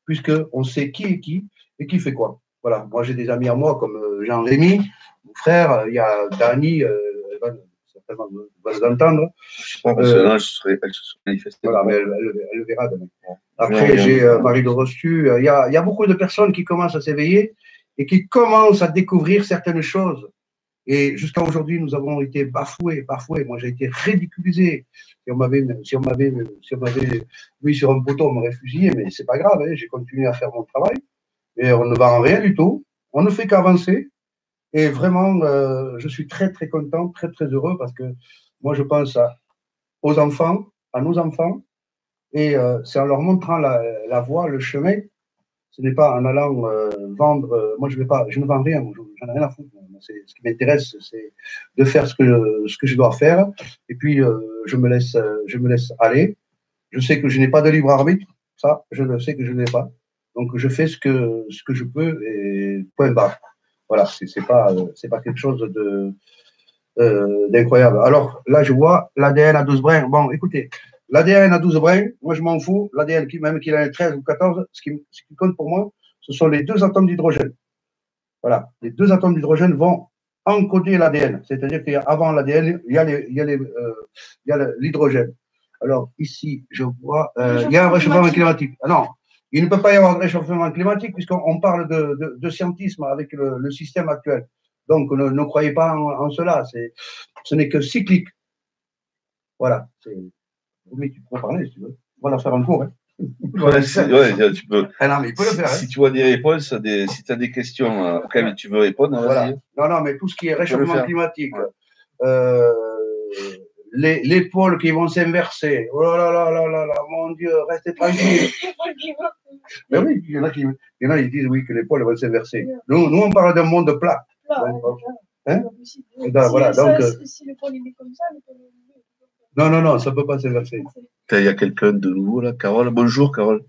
puisqu'on sait qui est qui et qui fait quoi. Voilà, moi j'ai des amis à moi comme Jean-Rémy, mon frère, il y a Dani, certainement vous allez entendre. Je sais pas, parce que là, elle se serait manifestée. Voilà, mais elle le verra demain. Après, j'ai Marie de Rostu. Il y a beaucoup de personnes qui commencent à s'éveiller et qui commencent à découvrir certaines choses. Et jusqu'à aujourd'hui, nous avons été bafoués. Moi, j'ai été ridiculisé. Si on m'avait mis sur un poteau, on m'aurait fusillé, mais c'est pas grave. Hein, j'ai continué à faire mon travail. Et on ne vend rien du tout. On ne fait qu'avancer. Et vraiment, je suis très, très content, très, très heureux parce que moi, je pense aux enfants, à nos enfants. Et c'est en leur montrant la voie, le chemin. Ce n'est pas en allant vendre. Moi, je ne vends rien. J'en ai rien à foutre. Ce qui m'intéresse, c'est de faire ce que je dois faire. Et puis, je me laisse aller. Je sais que je n'ai pas de libre arbitre. Ça, je le sais que je ne l'ai pas. Donc, je fais ce que je peux et point barre. Voilà, c'est pas quelque chose d'incroyable. Alors, là, je vois l'ADN à 12 brins. Bon, écoutez, l'ADN à 12 brins, moi, je m'en fous. L'ADN, même qu'il ait 13 ou 14, ce qui compte pour moi, ce sont les 2 atomes d'hydrogène. Voilà, les 2 atomes d'hydrogène vont encoder l'ADN. C'est-à-dire qu'avant l'ADN, il y a l'hydrogène. Alors, ici, je vois, il y a un réchauffement climatique. Ah non, il ne peut pas y avoir de réchauffement climatique puisqu'on parle de scientisme avec le système actuel. Donc, ne croyez pas en cela. Ce n'est que cyclique. Voilà. Mais tu peux parler si tu veux. On va faire un cours. Hein. Ouais, tu peux. Ah non, mais il peut le faire. Si tu vois des réponses, si tu as des questions auxquelles tu veux répondre, voilà. vas-y. Non, mais tout ce qui est réchauffement climatique, les pôles qui vont s'inverser. Oh là là là là là, mon Dieu, restez tranquille. Mais oui, il y en a qui disent oui que les pôles vont s'inverser. Nous, on parle d'un monde plat. Hein? Voilà, donc, si le pôle est comme ça, le pôle est... Non, ça ne peut pas s'inverser. Il y a quelqu'un de nouveau là, Carole. Bonjour Carole.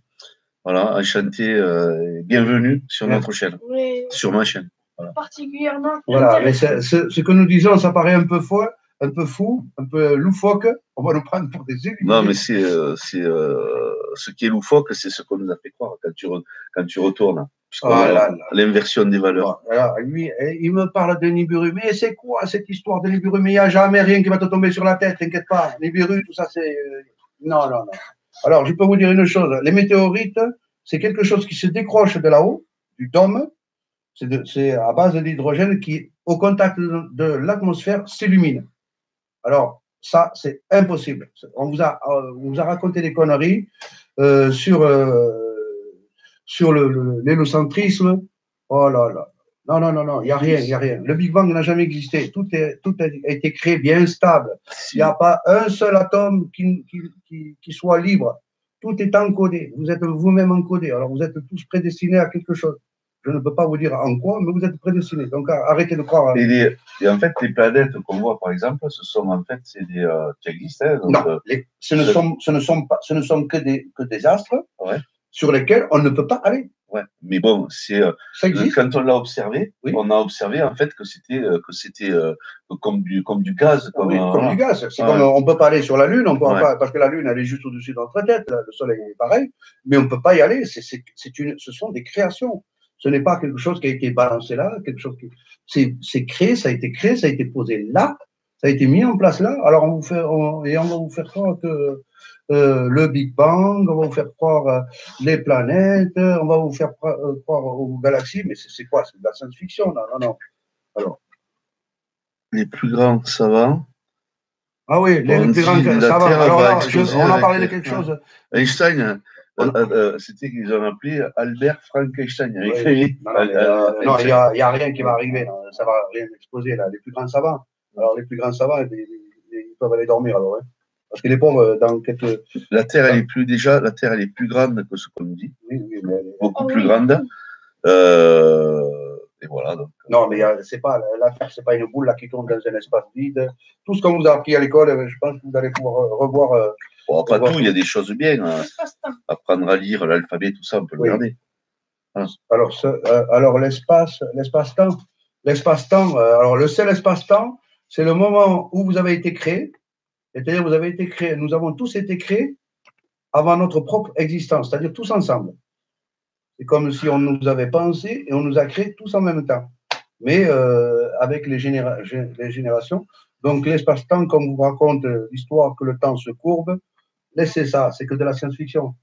Voilà, enchanté, bienvenue sur notre chaîne, sur ma chaîne. Voilà. Particulièrement. Voilà, mais ce que nous disons, ça paraît un peu fou, un peu loufoque. On va nous prendre pour des illuminés. Non, mais ce qui est loufoque, c'est ce qu'on nous a fait croire quand tu retournes. L'inversion des valeurs. Voilà, lui, il me parle de Nibiru. Mais c'est quoi cette histoire de Nibiru? Mais il n'y a jamais rien qui va te tomber sur la tête, t'inquiète pas. Nibiru, tout ça, c'est. Non. Alors, je peux vous dire une chose. Les météorites, c'est quelque chose qui se décroche de là-haut, du dôme. C'est à base d'hydrogène qui, au contact de l'atmosphère, s'illumine. Alors, ça, c'est impossible. On vous a raconté des conneries sur l'hélocentrisme. Oh là là. Non, il n'y a rien. Le Big Bang n'a jamais existé. Tout a été créé bien stable. Il n'y a pas un seul atome qui soit libre. Tout est encodé. Vous êtes vous-même encodé. Alors, vous êtes tous prédestinés à quelque chose. Je ne peux pas vous dire en quoi, mais vous êtes prédestinés. Donc, arrêtez de croire. Et en fait, les planètes qu'on voit, par exemple, ce sont en fait, c'est des qui existent. Hein, donc, non, ce ne sont que des astres sur lesquels on ne peut pas aller. Ouais, mais bon, quand on l'a observé, on a observé en fait que c'était comme du gaz. Comme du gaz. C'est comme on ne peut pas aller sur la Lune, on peut pas, parce que la Lune elle est juste au-dessus de notre tête, le Soleil est pareil, mais on ne peut pas y aller. Ce sont des créations. Ce n'est pas quelque chose qui a été balancé là, quelque chose qui c'est créé, ça a été posé là, ça a été mis en place là. Alors on va vous faire croire que le Big Bang, on va vous faire croire les planètes, on va vous faire croire aux galaxies, mais c'est quoi? C'est de la science-fiction, non. Alors. Les plus grands savants. Ah oui, les plus grands savants. Alors là, on a parlé de quelque chose. Einstein. C'était qu'ils ont appelé Albert Frankenstein. Non, il n'y a rien qui va arriver. Non, ça va rien exploser là. Les plus grands savants. Alors les plus grands savants, ils peuvent aller dormir alors. Hein. Parce que les pauvres, dans quelques. La Terre, elle est plus grande que ce qu'on nous dit. Oui, mais beaucoup plus grande. Et voilà. Donc, non, mais la Terre, c'est pas une boule là qui tourne dans un espace vide. Tout ce qu'on vous a appris à l'école, je pense que vous allez pouvoir revoir. Bon, pas tout, il y a des choses bien. Apprendre à lire l'alphabet, tout ça, on peut le garder. Voilà. Alors l'espace-temps. Alors, le seul espace-temps, c'est le moment où vous avez été créé. C'est-à-dire, vous avez été créé. Nous avons tous été créés avant notre propre existence, c'est-à-dire tous ensemble. C'est comme si on nous avait pensé et on nous a créé tous en même temps. Mais avec les générations. Donc, l'espace-temps, comme vous raconte l'histoire que le temps se courbe, laissez ça, c'est que de la science-fiction.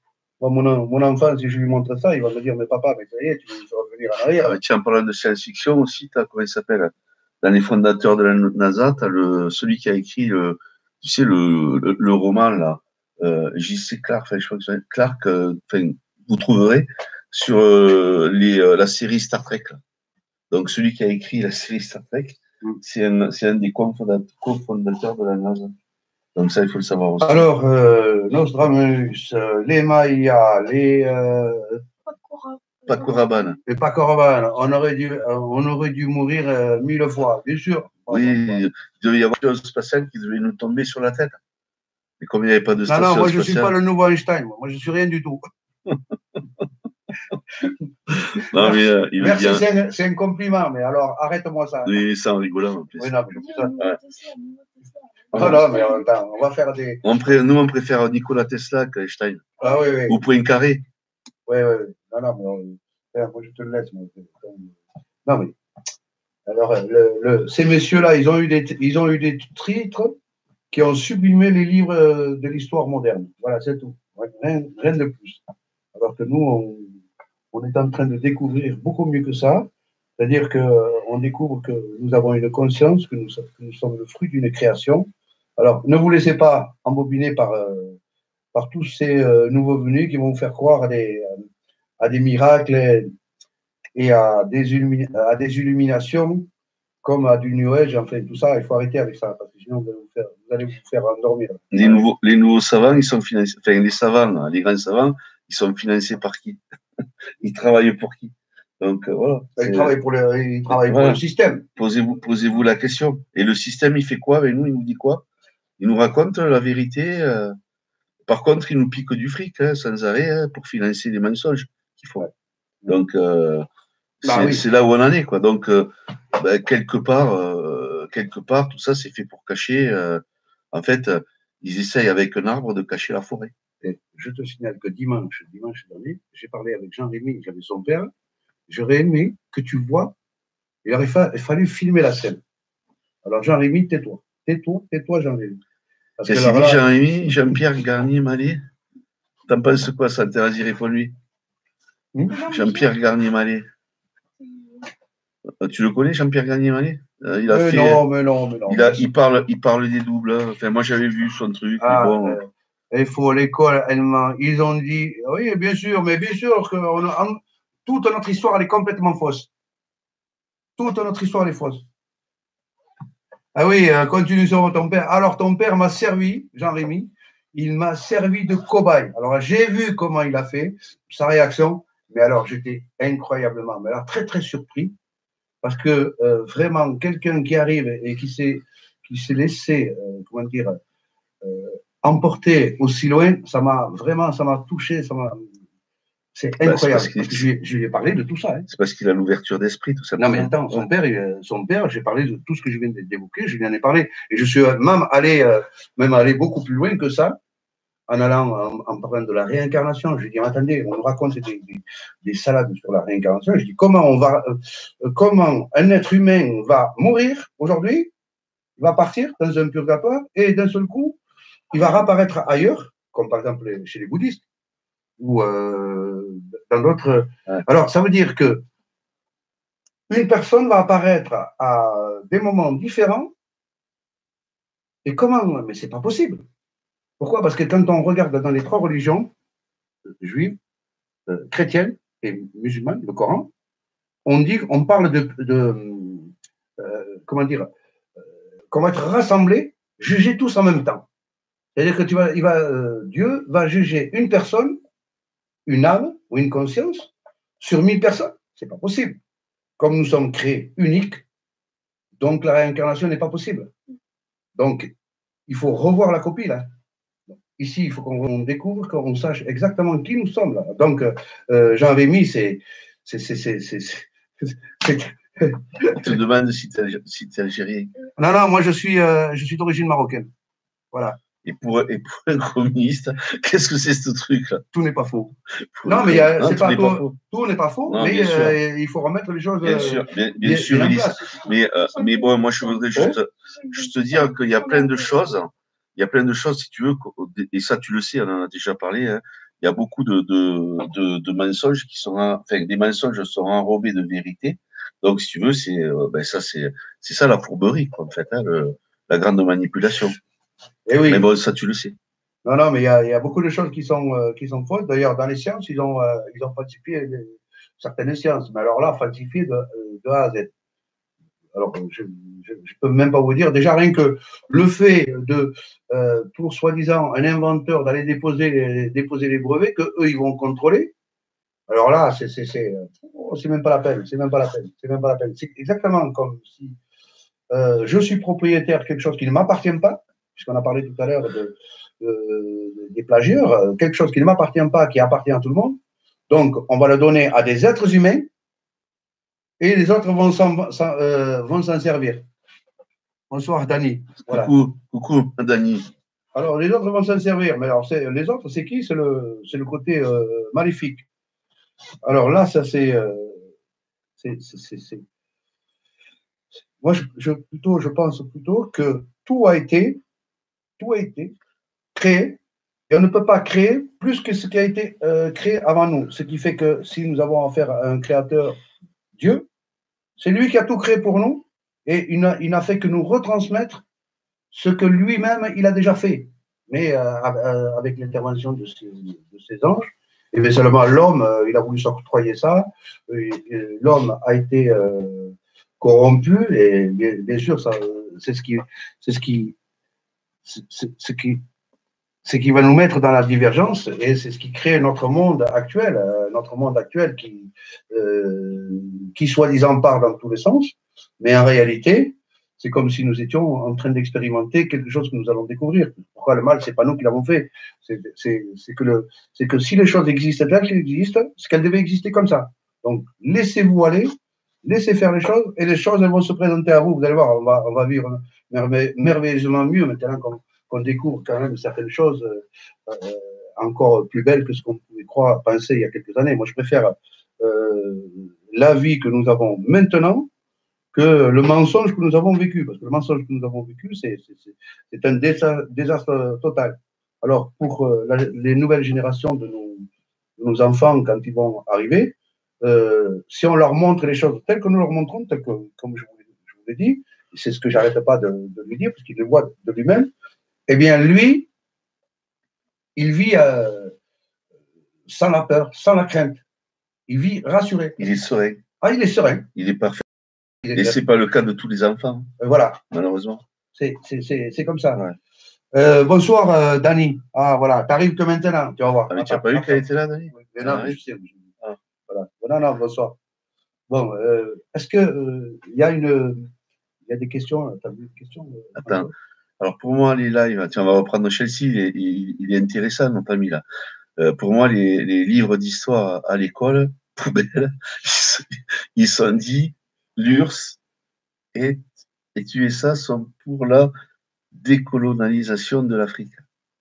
Mon enfant, si je lui montre ça, il va me dire, mais papa, mais ça y est, tu veux revenir en arrière. Ah, tiens, en parlant de science-fiction aussi, tu as, comment il s'appelle? Dans les fondateurs de la NASA, tu as celui qui a écrit tu sais, le roman, là, J.C. Clark, je crois que c'est Clark, vous trouverez sur la série Star Trek. Là. Donc, celui qui a écrit la série Star Trek, c'est un des cofondateurs de la NASA. Donc, ça, il faut le savoir aussi. Alors, Nostradamus, les Mayas, Paco Rabanne. Les Paco Rabanne, on aurait dû mourir 1000 fois, bien sûr. Oui, il devait y avoir une chose spatiale qui devait nous tomber sur la tête. Et comme il n'y avait pas de station non, moi, je ne spatiale... suis pas le nouveau Einstein. Moi, je ne suis rien du tout. Non, mais merci, c'est un compliment, mais alors arrête-moi ça. Oui, ça en rigolant en plus. Oui, non, mais ça. Ouais. Non, mais attends, on va faire des. Nous, on préfère Nikola Tesla qu'Einstein. Ah oui, oui. Ou Poincaré. Oui, oui. Non, mais moi, je te le laisse. Non, mais. Alors, ces messieurs-là, ils ont eu des titres qui ont sublimé les livres de l'histoire moderne. Voilà, c'est tout. Rien de plus. Alors que nous, on est en train de découvrir beaucoup mieux que ça. C'est-à-dire qu'on découvre que nous avons une conscience, que nous sommes le fruit d'une création. Alors, ne vous laissez pas embobiner par tous ces nouveaux venus qui vont vous faire croire à des miracles et à des illuminations comme à du New Age. Enfin, tout ça, il faut arrêter avec ça, parce que sinon, vous allez vous faire endormir. Les nouveaux savants, ils sont financés, enfin, les savants, les grands savants, ils sont financés par qui? Ils travaillent pour qui? Donc, voilà. Ils travaillent pour le système. Posez-vous la question. Et le système, il fait quoi avec nous? Il nous dit quoi? Il nous raconte la vérité. Par contre, il nous pique du fric, sans arrêt, pour financer les mensonges qu'il faut. Donc, c'est là où on en est, quoi. Donc, quelque part, tout ça, c'est fait pour cacher. En fait, ils essayent avec un arbre de cacher la forêt. Et je te signale que dimanche dernier, j'ai parlé avec Jean-Rémy, j'avais son père. J'aurais aimé que tu vois, il fallu filmer la scène. Alors, Jean-Rémy, tais-toi. Tais-toi, Jean-Rémy. Qu'est-ce qu'il dit, Jean-Rémy, Jean-Pierre Garnier-Mallet? T'en penses quoi, ça Thérèse pour lui? Jean-Pierre Garnier-Mallet. Tu le connais, Jean-Pierre Garnier-Mallet? Non. Il parle des doubles. Enfin, moi, j'avais vu son truc. Il faut l'école, ils ont dit, oui, bien sûr, mais bien sûr que toute notre histoire, elle est complètement fausse. Toute notre histoire, elle est fausse. Ah oui, continue sur ton père. Alors, ton père m'a servi, Jean-Rémy, il m'a servi de cobaye. Alors, j'ai vu comment il a fait, sa réaction, mais alors, j'étais incroyablement, mais alors, très, très surpris, parce que vraiment, quelqu'un qui arrive et qui s'est laissé, emporter aussi loin, ça m'a touché, c'est incroyable. Parce que je lui ai parlé de tout ça. C'est parce qu'il a l'ouverture d'esprit, tout ça. Non, mais attends, son père, j'ai parlé de tout ce que je viens d'évoquer, je lui en ai parlé. Et je suis même allé beaucoup plus loin que ça, en en parlant de la réincarnation. Je lui ai dit, attendez, on nous raconte des salades sur la réincarnation. Je dis, comment un être humain va mourir aujourd'hui, il va partir dans un purgatoire, et d'un seul coup, il va réapparaître ailleurs, comme par exemple chez les bouddhistes, ou dans d'autres. Alors, ça veut dire que une personne va apparaître à des moments différents. Et comment? Mais c'est pas possible. Pourquoi? Parce que quand on regarde dans les trois religions, juive, chrétienne et musulmane, le Coran, on parle qu'on va être rassemblés, jugés tous en même temps. C'est-à-dire que Dieu va juger une personne, une âme ou une conscience sur 1000 personnes. C'est pas possible. Comme nous sommes créés uniques, donc la réincarnation n'est pas possible. Donc, il faut revoir la copie là. Ici, il faut qu'on découvre, qu'on sache exactement qui nous sommes là. Donc, Jean-Rémy, c'est. Il te demande si tu es algérien. Non, moi je suis d'origine marocaine. Voilà. Et pour un communiste, qu'est-ce que c'est ce truc-là? Tout n'est pas faux. Pour Non, le- mais non, c'est tout pas n'est pas faux. tout n'est pas faux, Non, mais bien sûr. il faut remettre les choses Bien sûr, bien bien sûr, en Élise. place. Mais bon, moi, je voudrais juste dire qu'il y a plein de choses. Il y a plein de choses, si tu veux, et ça, tu le sais, on en a déjà parlé. Hein. Il y a beaucoup de mensonges qui sont, enfin, des mensonges sont enrobés de vérité. Donc, si tu veux, c'est ça la fourberie, quoi, en fait, hein, la grande manipulation. Et oui. Mais bon, ça, tu le sais. Non, non, mais il y a beaucoup de choses qui sont fausses. D'ailleurs, dans les sciences, ils ont falsifié certaines sciences. Mais alors là, falsifié de A à Z. Alors, je peux même pas vous dire. Déjà, rien que le fait de, pour soi-disant un inventeur d'aller déposer les brevets que eux ils vont contrôler. Alors là, c'est même pas la peine. C'est même pas la peine. C'est même pas la peine. C'est exactement comme si je suis propriétaire de quelque chose qui ne m'appartient pas, puisqu'on a parlé tout à l'heure des plagieurs, quelque chose qui ne m'appartient pas, qui appartient à tout le monde. Donc, on va le donner à des êtres humains et les autres vont s'en servir. Bonsoir, Dani. Voilà. Coucou, Dani. Alors, les autres vont s'en servir, mais alors, les autres, c'est qui? C'est le côté maléfique. Alors là, ça, moi, je pense plutôt que tout a été créé, et on ne peut pas créer plus que ce qui a été créé avant nous. Ce qui fait que si nous avons affaire à un créateur, Dieu, c'est lui qui a tout créé pour nous, et il n'a fait que nous retransmettre ce que lui-même, il a déjà fait. Mais avec l'intervention de ces anges, et bien seulement l'homme, il a voulu s'octroyer ça, l'homme a été corrompu, et bien sûr, c'est ce qui va nous mettre dans la divergence, et c'est ce qui crée notre monde actuel qui soi-disant part dans tous les sens, mais en réalité, c'est comme si nous étions en train d'expérimenter quelque chose que nous allons découvrir. Pourquoi le mal, c'est pas nous qui l'avons fait. C'est que si les choses existent telles qu'elles existent, c'est qu'elles devaient exister comme ça. Donc, laissez-vous aller, laissez faire les choses, et les choses, elles vont se présenter à vous. Vous allez voir, on va vivre merveilleusement mieux maintenant qu'on découvre quand même certaines choses encore plus belles que ce qu'on pouvait penser il y a quelques années. Moi, je préfère la vie que nous avons maintenant que le mensonge que nous avons vécu. Parce que le mensonge que nous avons vécu, c'est un désastre total. Alors, pour les nouvelles générations de nos enfants, quand ils vont arriver, si on leur montre les choses telles que nous leur montrons, telles que, comme je vous l'ai dit, c'est ce que j'arrête pas de lui dire, parce qu'il le voit de lui-même, eh bien, lui, il vit sans la peur, sans la crainte. Il vit rassuré. Il est serein. Ah, il est serein. Il est parfait. Et ce n'est pas le cas de tous les enfants. Voilà. Malheureusement. C'est comme ça. Ouais. Bonsoir, Dani. Ah, voilà. Tu n'arrives que maintenant. Tu vas voir. Ah, mais tu n'as pas vu qu'elle était là, Dani? Non, mais je sais. Ah. Voilà. Non, bonsoir. Bon, est-ce que il y a des questions? Tu as vu des questions? Attends. Alors, pour moi, les lives, tiens, on va reprendre Chelsea, il est intéressant, notre ami, là. Pour moi, les livres d'histoire à l'école, poubelle, ils sont dit l'URSS et USA sont pour la décolonisation de l'Afrique.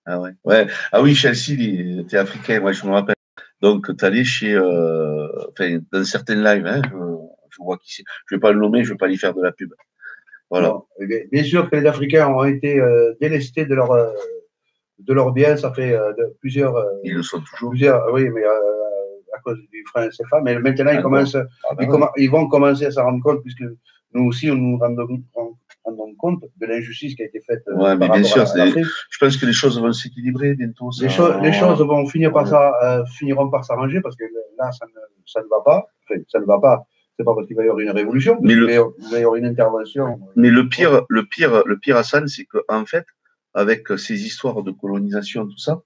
Ah ouais. Ah oui, Chelsea, t'es africain, moi je me rappelle. Donc, tu allais chez, dans certains lives, hein, je vois qu'ici, je ne vais pas le nommer, je ne vais pas lui faire de la pub. Voilà. Non, bien sûr que les Africains ont été délestés de leurs biens, ça fait plusieurs. Ils le sont toujours. Oui, mais à cause du franc CFA. Mais maintenant, ils vont commencer à s'en rendre compte, puisque nous aussi, nous rendons compte de l'injustice qui a été faite. Oui, mais bien sûr, je pense que les choses vont s'équilibrer bientôt. Les choses vont finiront par s'arranger, parce que là, ça ne va pas. Enfin, ça ne va pas. C'est pas parce qu'il va y avoir une révolution, mais il va y avoir une intervention. Mais le pire, Hassan, c'est qu'en fait, avec ces histoires de colonisation, tout ça,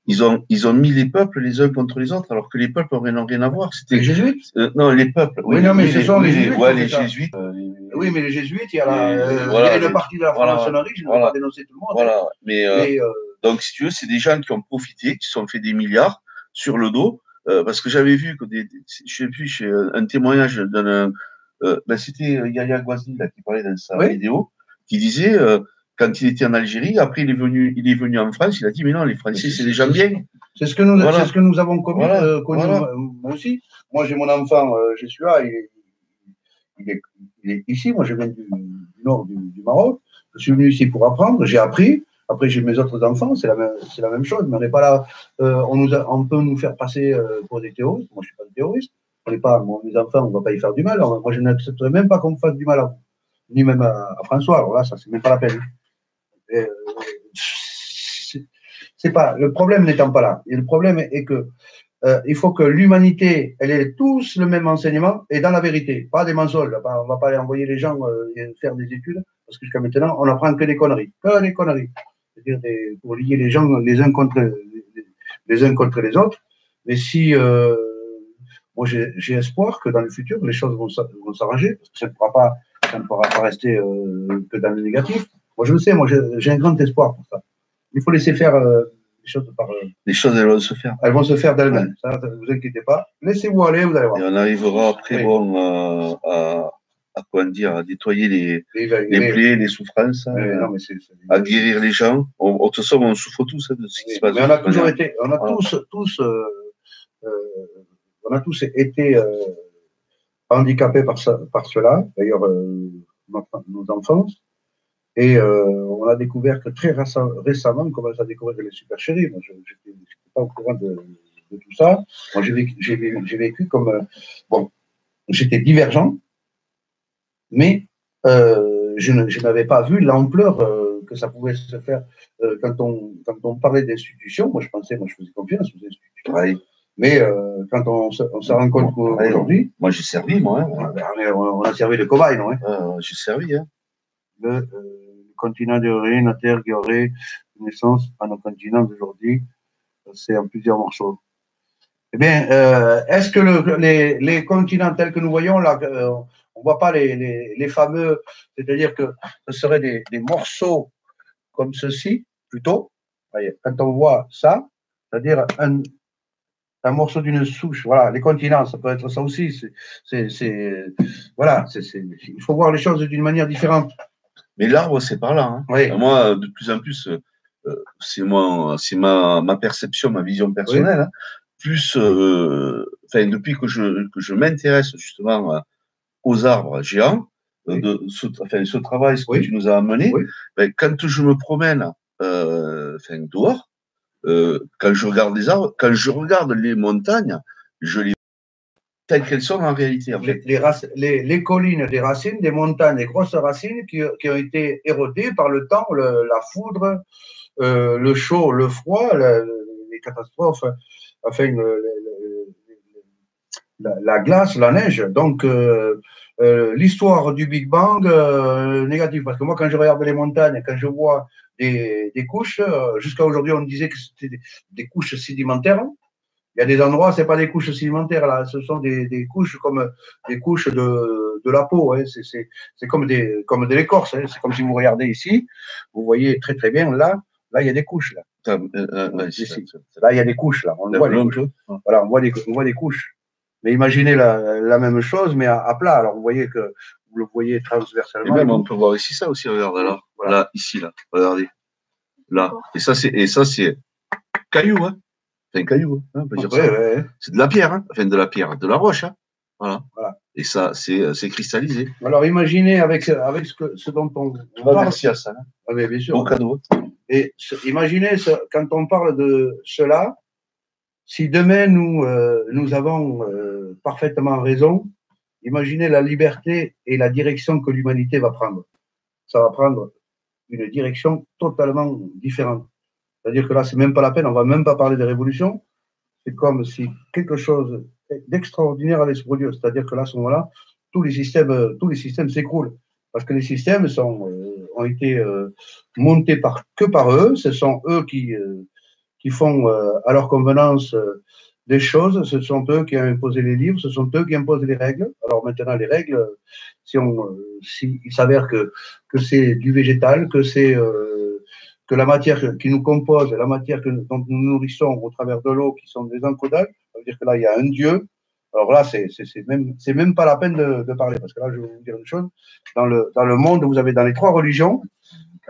ils ont mis les peuples les uns contre les autres, alors que les peuples n'ont rien à voir. Les jésuites non, les peuples. Oui, non, mais ce sont les jésuites. Ouais, les jésuites. Oui, mais les jésuites, il y a une partie de la franc-maçonnerie, je ne vais pas dénoncer tout le monde. Voilà, mais donc, si tu veux, c'est des gens qui ont profité, qui se sont fait des milliards sur le dos. Parce que j'avais vu que je sais plus, chez un témoignage d'un c'était Yaya Gwazi là, qui parlait dans sa vidéo, qui disait quand il était en Algérie. Après, il est venu en France. Il a dit, mais non, les Français, c'est des gens bien. C'est ce que nous, Voilà. c'est ce que nous avons connu, Voilà. connu moi aussi. Moi, j'ai mon enfant, je suis là, il est ici. Moi, je viens du nord du Maroc. Je suis venu ici pour apprendre. J'ai appris. Après, j'ai mes autres enfants. C'est la même chose. Mais on n'est pas là. On peut nous faire passer pour des terroristes. Moi, je suis pas un terroriste. On n'est pas. Mes enfants, on ne va pas y faire du mal. Alors, moi, je n'accepterai même pas qu'on me fasse du mal à vous, ni même à François. Alors là, ça, c'est même pas la peine. C'est pas le problème n'étant pas là. Et le problème est que il faut que l'humanité, elle ait tous le même enseignement et dans la vérité, pas des mensonges. On va pas aller envoyer les gens faire des études parce que jusqu'à maintenant, on n'apprend que des conneries, c'est-à-dire pour lier les gens les uns contre les autres. Mais si moi j'ai espoir que dans le futur les choses vont s'arranger parce que ça ne pourra pas rester que dans le négatif. Moi je le sais, moi j'ai un grand espoir pour ça. Il faut laisser faire les choses par. Les choses, elles vont se faire. Elles vont se faire d'elles-mêmes. Ça, ne vous inquiétez pas. Laissez-vous aller, vous allez voir. Et on arrivera après, oui. Bon, à nettoyer les plaies, les souffrances, à guérir les gens. De toute façon, on souffre tous de ce qui se passe. Mais on a toujours été, on a tous été handicapés par cela. D'ailleurs, nos enfants. Et on a découvert que très récemment, on commence à découvrir les supercheries. Moi, je n'étais pas au courant de tout ça. Moi, j'ai vécu comme... bon, j'étais divergent, mais je n'avais pas vu l'ampleur que ça pouvait se faire quand on parlait d'institutions. Moi, je faisais confiance aux institutions. Ouais. Mais quand on se rend compte qu'aujourd'hui... Moi, j'ai servi, moi. Hein. On a servi de cobaye, non hein. J'ai servi, hein. Le continent d'origine, la Terre qui aurait une naissance à nos continents d'aujourd'hui, c'est en plusieurs morceaux. Eh bien, est-ce que les continents tels que nous voyons là, on ne voit pas les fameux, c'est-à-dire que ce seraient des morceaux comme ceci, plutôt. Voyez, quand on voit ça, c'est-à-dire un morceau d'une souche, voilà, les continents, ça peut être ça aussi. Voilà, il faut voir les choses d'une manière différente. Mais l'arbre, c'est par là. Hein. Oui. Moi, de plus en plus, c'est ma perception, ma vision personnelle. Oui. Hein. Plus, depuis que je m'intéresse justement aux arbres géants, oui. Ce travail, ce que tu nous as amené, oui. Quand je me promène dehors, quand je regarde les arbres, quand je regarde les montagnes, je les telles qu'elles sont en réalité. En fait. Les collines, des racines, des montagnes, des grosses racines qui ont été érodées par le temps, la foudre, le chaud, le froid, les catastrophes, enfin, la glace, la neige. Donc, l'histoire du Big Bang négative. Parce que moi, quand je regarde les montagnes, quand je vois des couches, jusqu'à aujourd'hui, on disait que c'était des couches sédimentaires. Il y a des endroits, ce n'est pas des couches sédimentaires, là, ce sont des couches comme des couches de la peau. Hein. C'est comme de l'écorce. Hein. C'est comme si vous regardez ici, vous voyez très très bien, là, il y a des couches. Là, là il y a des couches. Là. On voit des couches. Voilà, on voit des couches. Mais imaginez la même chose, mais à plat. Alors, vous voyez que vous le voyez transversalement. Et même, on peut voir ici ça aussi, regarde là. Voilà. Là, ici, là. Regardez. Là. Et ça, c'est caillou, hein. C'est un caillou, hein, on peut dire ça. Ouais. C'est de la pierre, hein. Enfin, de la pierre, de la roche, hein. Voilà. Et ça, c'est cristallisé. Alors, imaginez avec ce dont on parle. Merci à ça. Hein. Ah, mais bien sûr. Bon cadeau. Et imaginez, quand on parle de cela, si demain nous avons parfaitement raison, imaginez la liberté et la direction que l'humanité va prendre. Ça va prendre une direction totalement différente. C'est-à-dire que là, c'est même pas la peine, on va même pas parler de révolution. C'est comme si quelque chose d'extraordinaire allait se produire. C'est-à-dire que là, à ce moment-là, tous les systèmes s'écroulent. Parce que les systèmes ont été montés que par eux. Ce sont eux qui font à leur convenance des choses. Ce sont eux qui ont imposé les livres. Ce sont eux qui imposent les règles. Alors maintenant, les règles, il s'avère que c'est du végétal, que la matière qui nous compose, la matière dont nous nourrissons au travers de l'eau, qui sont des encodages, ça veut dire que là, il y a un Dieu. Alors là, c'est même pas la peine de parler, parce que là, je vais vous dire une chose. Dans le monde, vous avez dans les trois religions,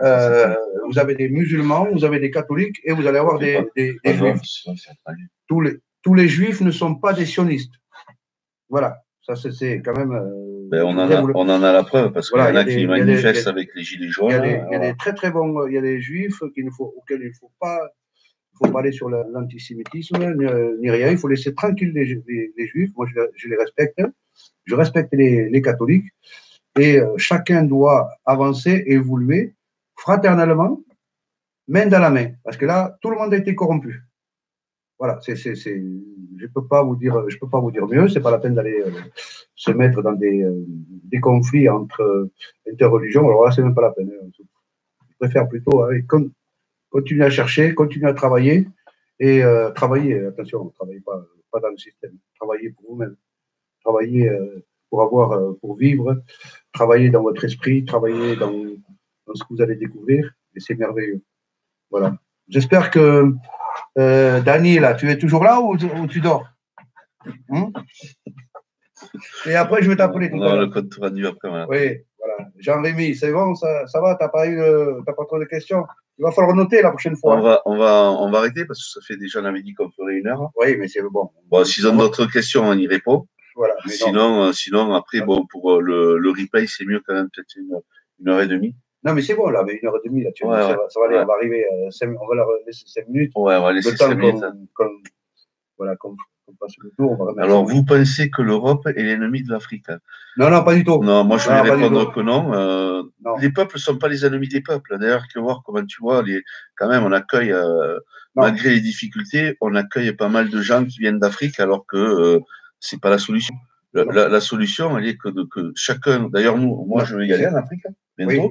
vous avez des musulmans, vous avez des catholiques et vous allez avoir des juifs. Tous les juifs ne sont pas des sionistes. Voilà, ça c'est quand même. Ben, on en a la preuve parce qu'il y en a qui manifestent avec les gilets jaunes. Il y a des très très bons, il y a des juifs auxquels il ne faut pas aller sur l'antisémitisme ni rien. Il faut laisser tranquille les juifs. Moi, je les respecte. Je respecte les catholiques et chacun doit avancer, évoluer fraternellement, main dans la main. Parce que là, tout le monde a été corrompu. Voilà, je peux pas vous dire mieux. C'est pas la peine d'aller se mettre dans des conflits entre interreligions. Alors là, c'est même pas la peine. Je préfère plutôt continuer à chercher, continuer à travailler et travailler. Attention, ne travaillez pas dans le système. Travaillez pour vous-même. Travaillez pour vivre. Travaillez dans votre esprit. Travaillez dans ce que vous allez découvrir. Et c'est merveilleux. Voilà. J'espère que Dany, là, tu es toujours là ou tu dors? Et après, je vais t'appeler tout à l'heure. Le code traduit après. Voilà. Oui, voilà. Jean-Rémy, c'est bon, ça va, t'as pas trop de questions? Il va falloir noter la prochaine fois. On va arrêter parce que ça fait déjà, on avait dit qu'on ferait 1 heure. Oui, mais c'est bon. Bon, s'ils ont d'autres questions, on y répond. Voilà. Sinon, après, bon, pour le replay, c'est mieux quand même, peut-être 1h30. Non, mais c'est bon, là, mais 1h30, là, ça va aller, on va arriver, on va leur laisser 5 minutes. Ouais, on va laisser 5 minutes. Qu'on passe le tour. Alors, vous pensez que l'Europe est l'ennemi de l'Afrique? Non, pas du tout. Non, moi, je vais répondre que non. Les peuples ne sont pas les ennemis des peuples. D'ailleurs, tu vois comment tu vois, quand même, on accueille, malgré les difficultés, on accueille pas mal de gens qui viennent d'Afrique, alors que c'est pas la solution. La solution, elle est que chacun. D'ailleurs, moi, je vais y aller en Afrique bientôt. Oui.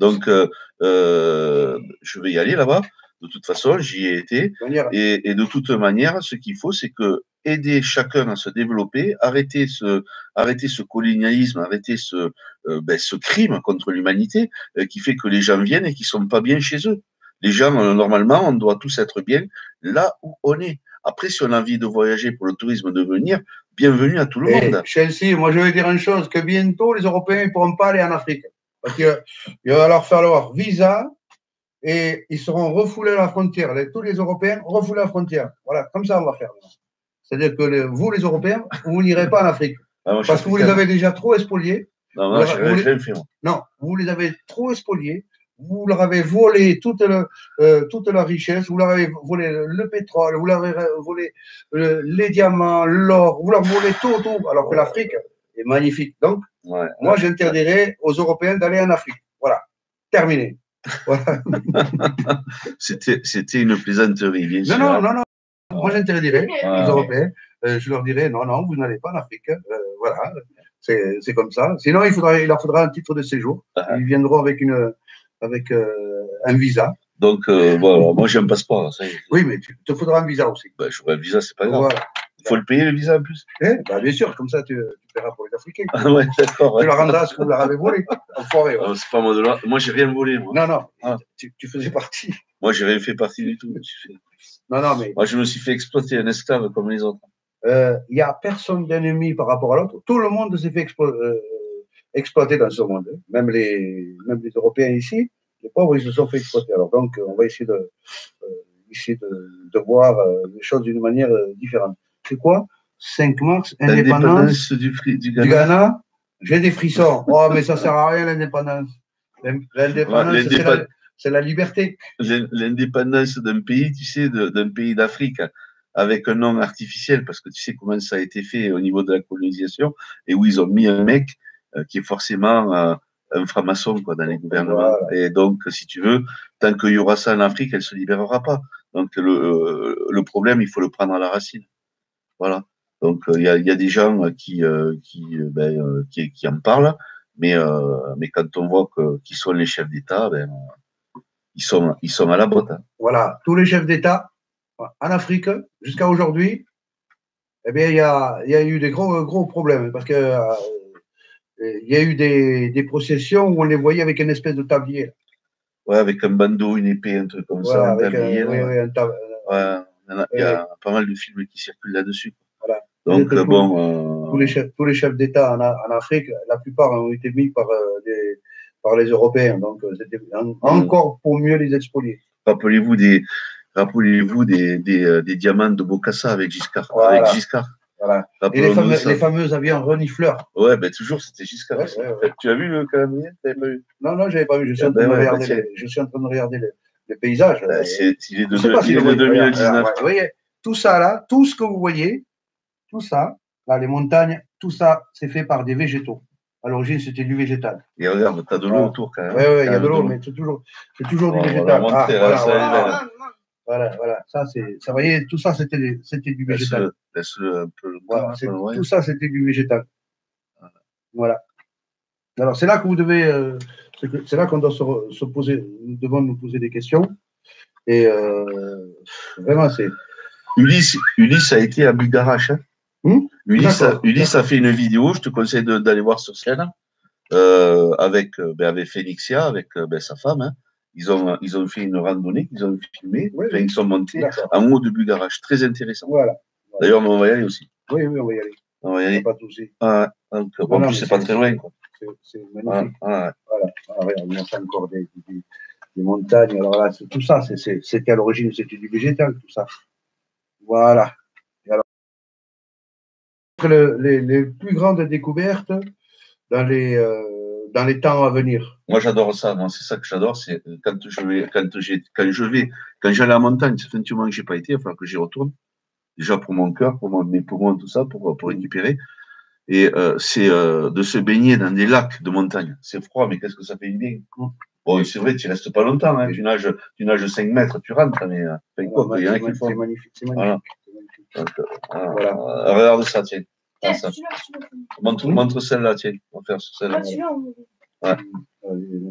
Donc, je vais y aller là-bas. De toute façon, j'y ai été. Et de toute manière, ce qu'il faut, c'est que aider chacun à se développer, arrêter ce colonialisme, arrêter ce crime contre l'humanité qui fait que les gens viennent et qui sont pas bien chez eux. Les gens, normalement, on doit tous être bien là où on est. Après, si on a envie de voyager pour le tourisme, de venir, bienvenue à tout le monde. Chelsea, moi, je vais dire une chose, que bientôt, les Européens ne pourront pas aller en Afrique. Parce qu'il va leur falloir visa et ils seront refoulés à la frontière. Tous les Européens refoulés à la frontière. Voilà, comme ça, on va faire. C'est-à-dire que vous, les Européens, vous n'irez pas en Afrique. Parce que vous les avez déjà trop spoliés. Non, non, vous les avez trop spoliés. Vous leur avez volé toute leur richesse. Vous leur avez volé le pétrole. Vous leur avez volé les diamants, l'or. Vous leur volez tout. Alors que l'Afrique est magnifique. Donc, moi, j'interdirais aux Européens d'aller en Afrique. Voilà. Terminé. Voilà. C'était une plaisanterie, bien sûr. Non. Moi, j'interdirais aux Européens. Je leur dirais, non, vous n'allez pas en Afrique. Voilà. C'est comme ça. Sinon, il leur faudra un titre de séjour. Ils viendront avec un visa. Donc, moi, j'ai un passeport. Ça y est. Oui, mais il te faudra un visa aussi. J'aurai un visa, c'est pas grave. Voilà. Il faut le payer, le visa, en plus. Bien sûr, comme ça, tu paieras pour les Africains. Ah ouais, d'accord. Tu leur rendras ce que vous leur avez volé. Enfoiré. Ouais. C'est pas moi de là. Moi, j'ai rien volé, moi. Non. Tu faisais partie. Moi, j'ai rien fait partie du tout. Non, mais. Moi, je me suis fait exploiter un esclave comme les autres. Il n'y a personne d'ennemi par rapport à l'autre. Tout le monde s'est fait exploiter dans ce monde. Même les Européens ici, les pauvres, ils se sont fait exploiter. Alors donc, on va essayer de voir les choses d'une manière différente. C'est quoi? 5 mars, indépendance du Ghana. J'ai des frissons. Oh, mais ça ne sert à rien, l'indépendance. L'indépendance, c'est la liberté. L'indépendance d'un pays, tu sais, d'un pays d'Afrique, avec un nom artificiel, parce que tu sais comment ça a été fait au niveau de la colonisation, et où ils ont mis un mec qui est forcément un franc-maçon dans les gouvernements. Voilà. Et donc, si tu veux, tant qu'il y aura ça en Afrique, elle ne se libérera pas. Donc, le problème, il faut le prendre à la racine. Voilà. Donc, il y a des gens qui en parlent, mais quand on voit qui sont les chefs d'État, ils sont à la botte. Hein. Voilà, tous les chefs d'État en Afrique, jusqu'à aujourd'hui, eh bien, il y a eu des gros problèmes, parce que il y a eu des processions où on les voyait avec une espèce de tablier. Ouais, avec un bandeau, une épée, un truc comme ça, un tablier. Il y a pas mal de films qui circulent là-dessus. Voilà. Donc, tous les chefs d'État en Afrique, la plupart ont été mis par par les Européens. Donc, c'était encore pour mieux les expolier. Rappelez-vous des diamants de Bokassa avec Giscard. Voilà. Avec Giscard. Voilà. Et les fameux avions renifleurs. Ouais, ben toujours, c'était Giscard. Ouais. Tu as vu le calendrier? Non, je n'avais pas vu. Je suis en train de regarder les paysages. Il est de 2019. Vous voyez, tout ça là, tout ce que vous voyez, tout ça, là, les montagnes, tout ça, c'est fait par des végétaux. À l'origine, c'était du végétal. Et regarde, tu as de l'eau autour quand même. Oui, il y a de l'eau, mais c'est toujours du végétal. Voilà. Ça, vous voyez, tout ça, c'était du végétal. Laisse-le un peu. Voilà, tout ça, c'était du végétal. Voilà. Alors, c'est là que vous devez. C'est là qu'on doit se poser. Nous devons nous poser des questions. Et vraiment, c'est. Ulysse a été à Bugarache. Hein. Ulysse a fait une vidéo, je te conseille d'aller voir sur scène, avec Phénixia, avec sa femme. Hein. Ils ont fait une randonnée, ils ont filmé, ils sont montés en haut de Bugarache. Très intéressant. Voilà. D'ailleurs, on va y aller aussi. Oui, on va y aller. On va y aller. Pas de souci. En plus, c'est pas très loin. C'est magnifique. Voilà. On a encore des montagnes. Alors là, tout ça, c'était à l'origine, c'était du végétal, tout ça. Voilà. Et alors, les plus grandes découvertes dans les temps à venir. Moi, j'adore ça. Moi, c'est ça que j'adore. C'est quand j'ai à la montagne, ça fait un petit moment que j'ai pas été, il va falloir que j'y retourne. Déjà pour mon cœur, pour mes poumons, tout ça, pour récupérer. Et c'est de se baigner dans des lacs de montagne. C'est froid, mais qu'est-ce que ça fait du bien. Bon, c'est vrai, tu restes pas longtemps. Hein. Tu nages 5 mètres, tu rentres. Mais il y en a qui font. C'est magnifique. Voilà. Regarde ça, tiens. Montre celle-là, tiens. On va faire celle-là. Ouais.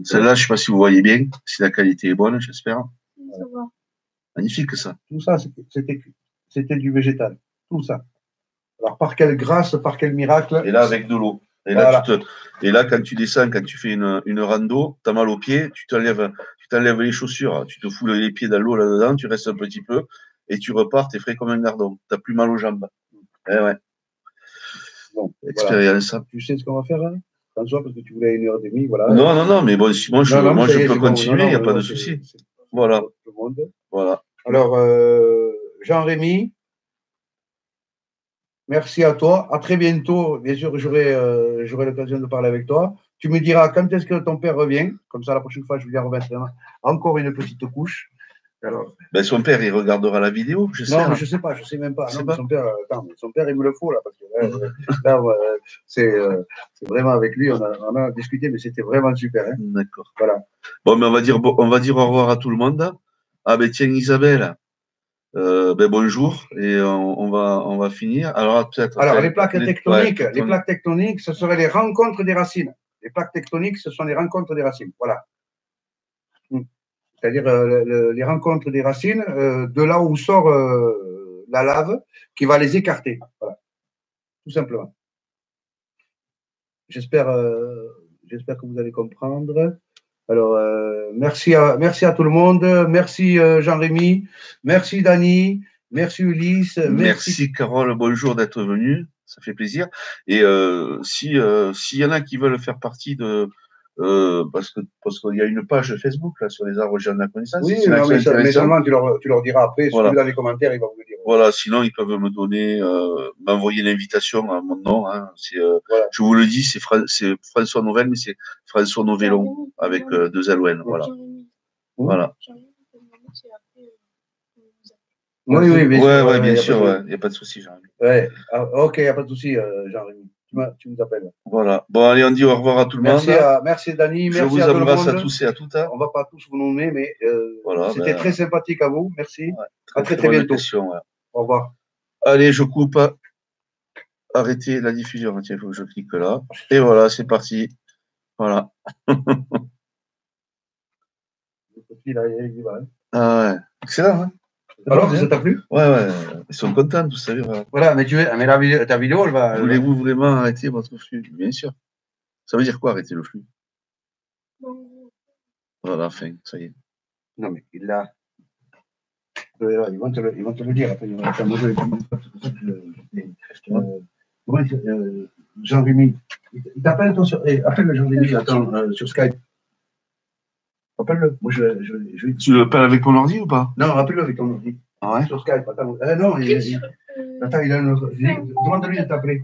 Celle-là, je ne sais pas si vous voyez bien, si la qualité est bonne, j'espère. Magnifique, ça. Tout ça, c'était du végétal. Tout ça. Alors, par quelle grâce, par quel miracle. Et là, avec de l'eau. Et là, quand tu descends, quand tu fais une rando, tu as mal aux pieds, tu t'enlèves les chaussures, tu te fous les pieds dans l'eau là-dedans, tu restes un petit peu, et tu repars, tu es frais comme un gardon. Tu n'as plus mal aux jambes. Ouais. Bon, expérience. Voilà. Tu sais ce qu'on va faire, hein, François, parce que tu voulais 1h30, voilà. Non, mais bon, moi, je peux continuer, il n'y a pas de souci. Voilà. Voilà. Alors, Jean-Rémy, merci à toi. À très bientôt. Bien sûr, j'aurai l'occasion de parler avec toi. Tu me diras quand est-ce que ton père revient. Comme ça, la prochaine fois, je lui en remettre encore une petite couche. Alors, son père, il regardera la vidéo, je sais. Non, mais je sais pas, je sais même pas. Non, son père, il me le faut là, parce que là, c'est vraiment avec lui, on a discuté, mais c'était vraiment super. Hein. D'accord. Voilà. Bon, mais on va dire au revoir à tout le monde. Ah ben tiens, Isabelle. Bonjour et on va finir. Alors peut-être. Alors les plaques tectoniques, ce seraient les rencontres des racines. Les plaques tectoniques, ce sont les rencontres des racines. Voilà. C'est-à-dire les rencontres des racines de là où sort la lave qui va les écarter. Voilà. Tout simplement. J'espère que vous allez comprendre. Alors, merci à tout le monde. Merci Jean-Rémy. Merci Dany. Merci Ulysse. Merci Carole. Bonjour d'être venue. Ça fait plaisir. Et s'il y en a qui veulent faire partie de parce qu'il y a une page Facebook là sur les arbres géants de la connaissance. Oui, mais seulement tu leur diras après. Voilà. Dans les commentaires, il va vous le dire. Voilà. Sinon, ils peuvent me donner, m'envoyer l'invitation à mon nom. Hein. Voilà. Je vous le dis, c'est François Novelle, mais c'est François Novellon avec 2 LON. Voilà. Voilà. Oui, bien sûr. Il n'y a pas de souci, Jean-Rémy. Ouais. Ok, il n'y a pas de souci, Jean-Rémy. Tu nous appelles. Voilà. Bon, allez, on dit au revoir à tout le monde. Merci Dany. Je vous embrasse à tous et à toutes. On ne va pas tous vous nommer, mais c'était très sympathique à vous. Merci. Ouais, à très bientôt. Au revoir. Allez, je coupe. Arrêtez la diffusion. Tiens, il faut que je clique là. Et voilà, c'est parti. Voilà. Ah ouais. Excellent, hein? Alors, ça t'a plu? Ouais. Ils sont contents, vous savez. Voilà, mais ta vidéo, elle va. Voulez-vous vraiment arrêter votre flux? Bien sûr. Ça veut dire quoi, arrêter le flux? Voilà, enfin, ça y est. Non, mais il l'a. Ils vont te le dire. Après, Jean-Rémy, il t'appelle, appelle Jean-Rémy sur Skype. Rappelle-le. Moi, Tu le parles avec ton ordi ou pas? Non, rappelle-le avec ton ordi. Ah ouais? Sur Skype. Attends. Non, attends, il a une autre. Demande-lui de t'appeler.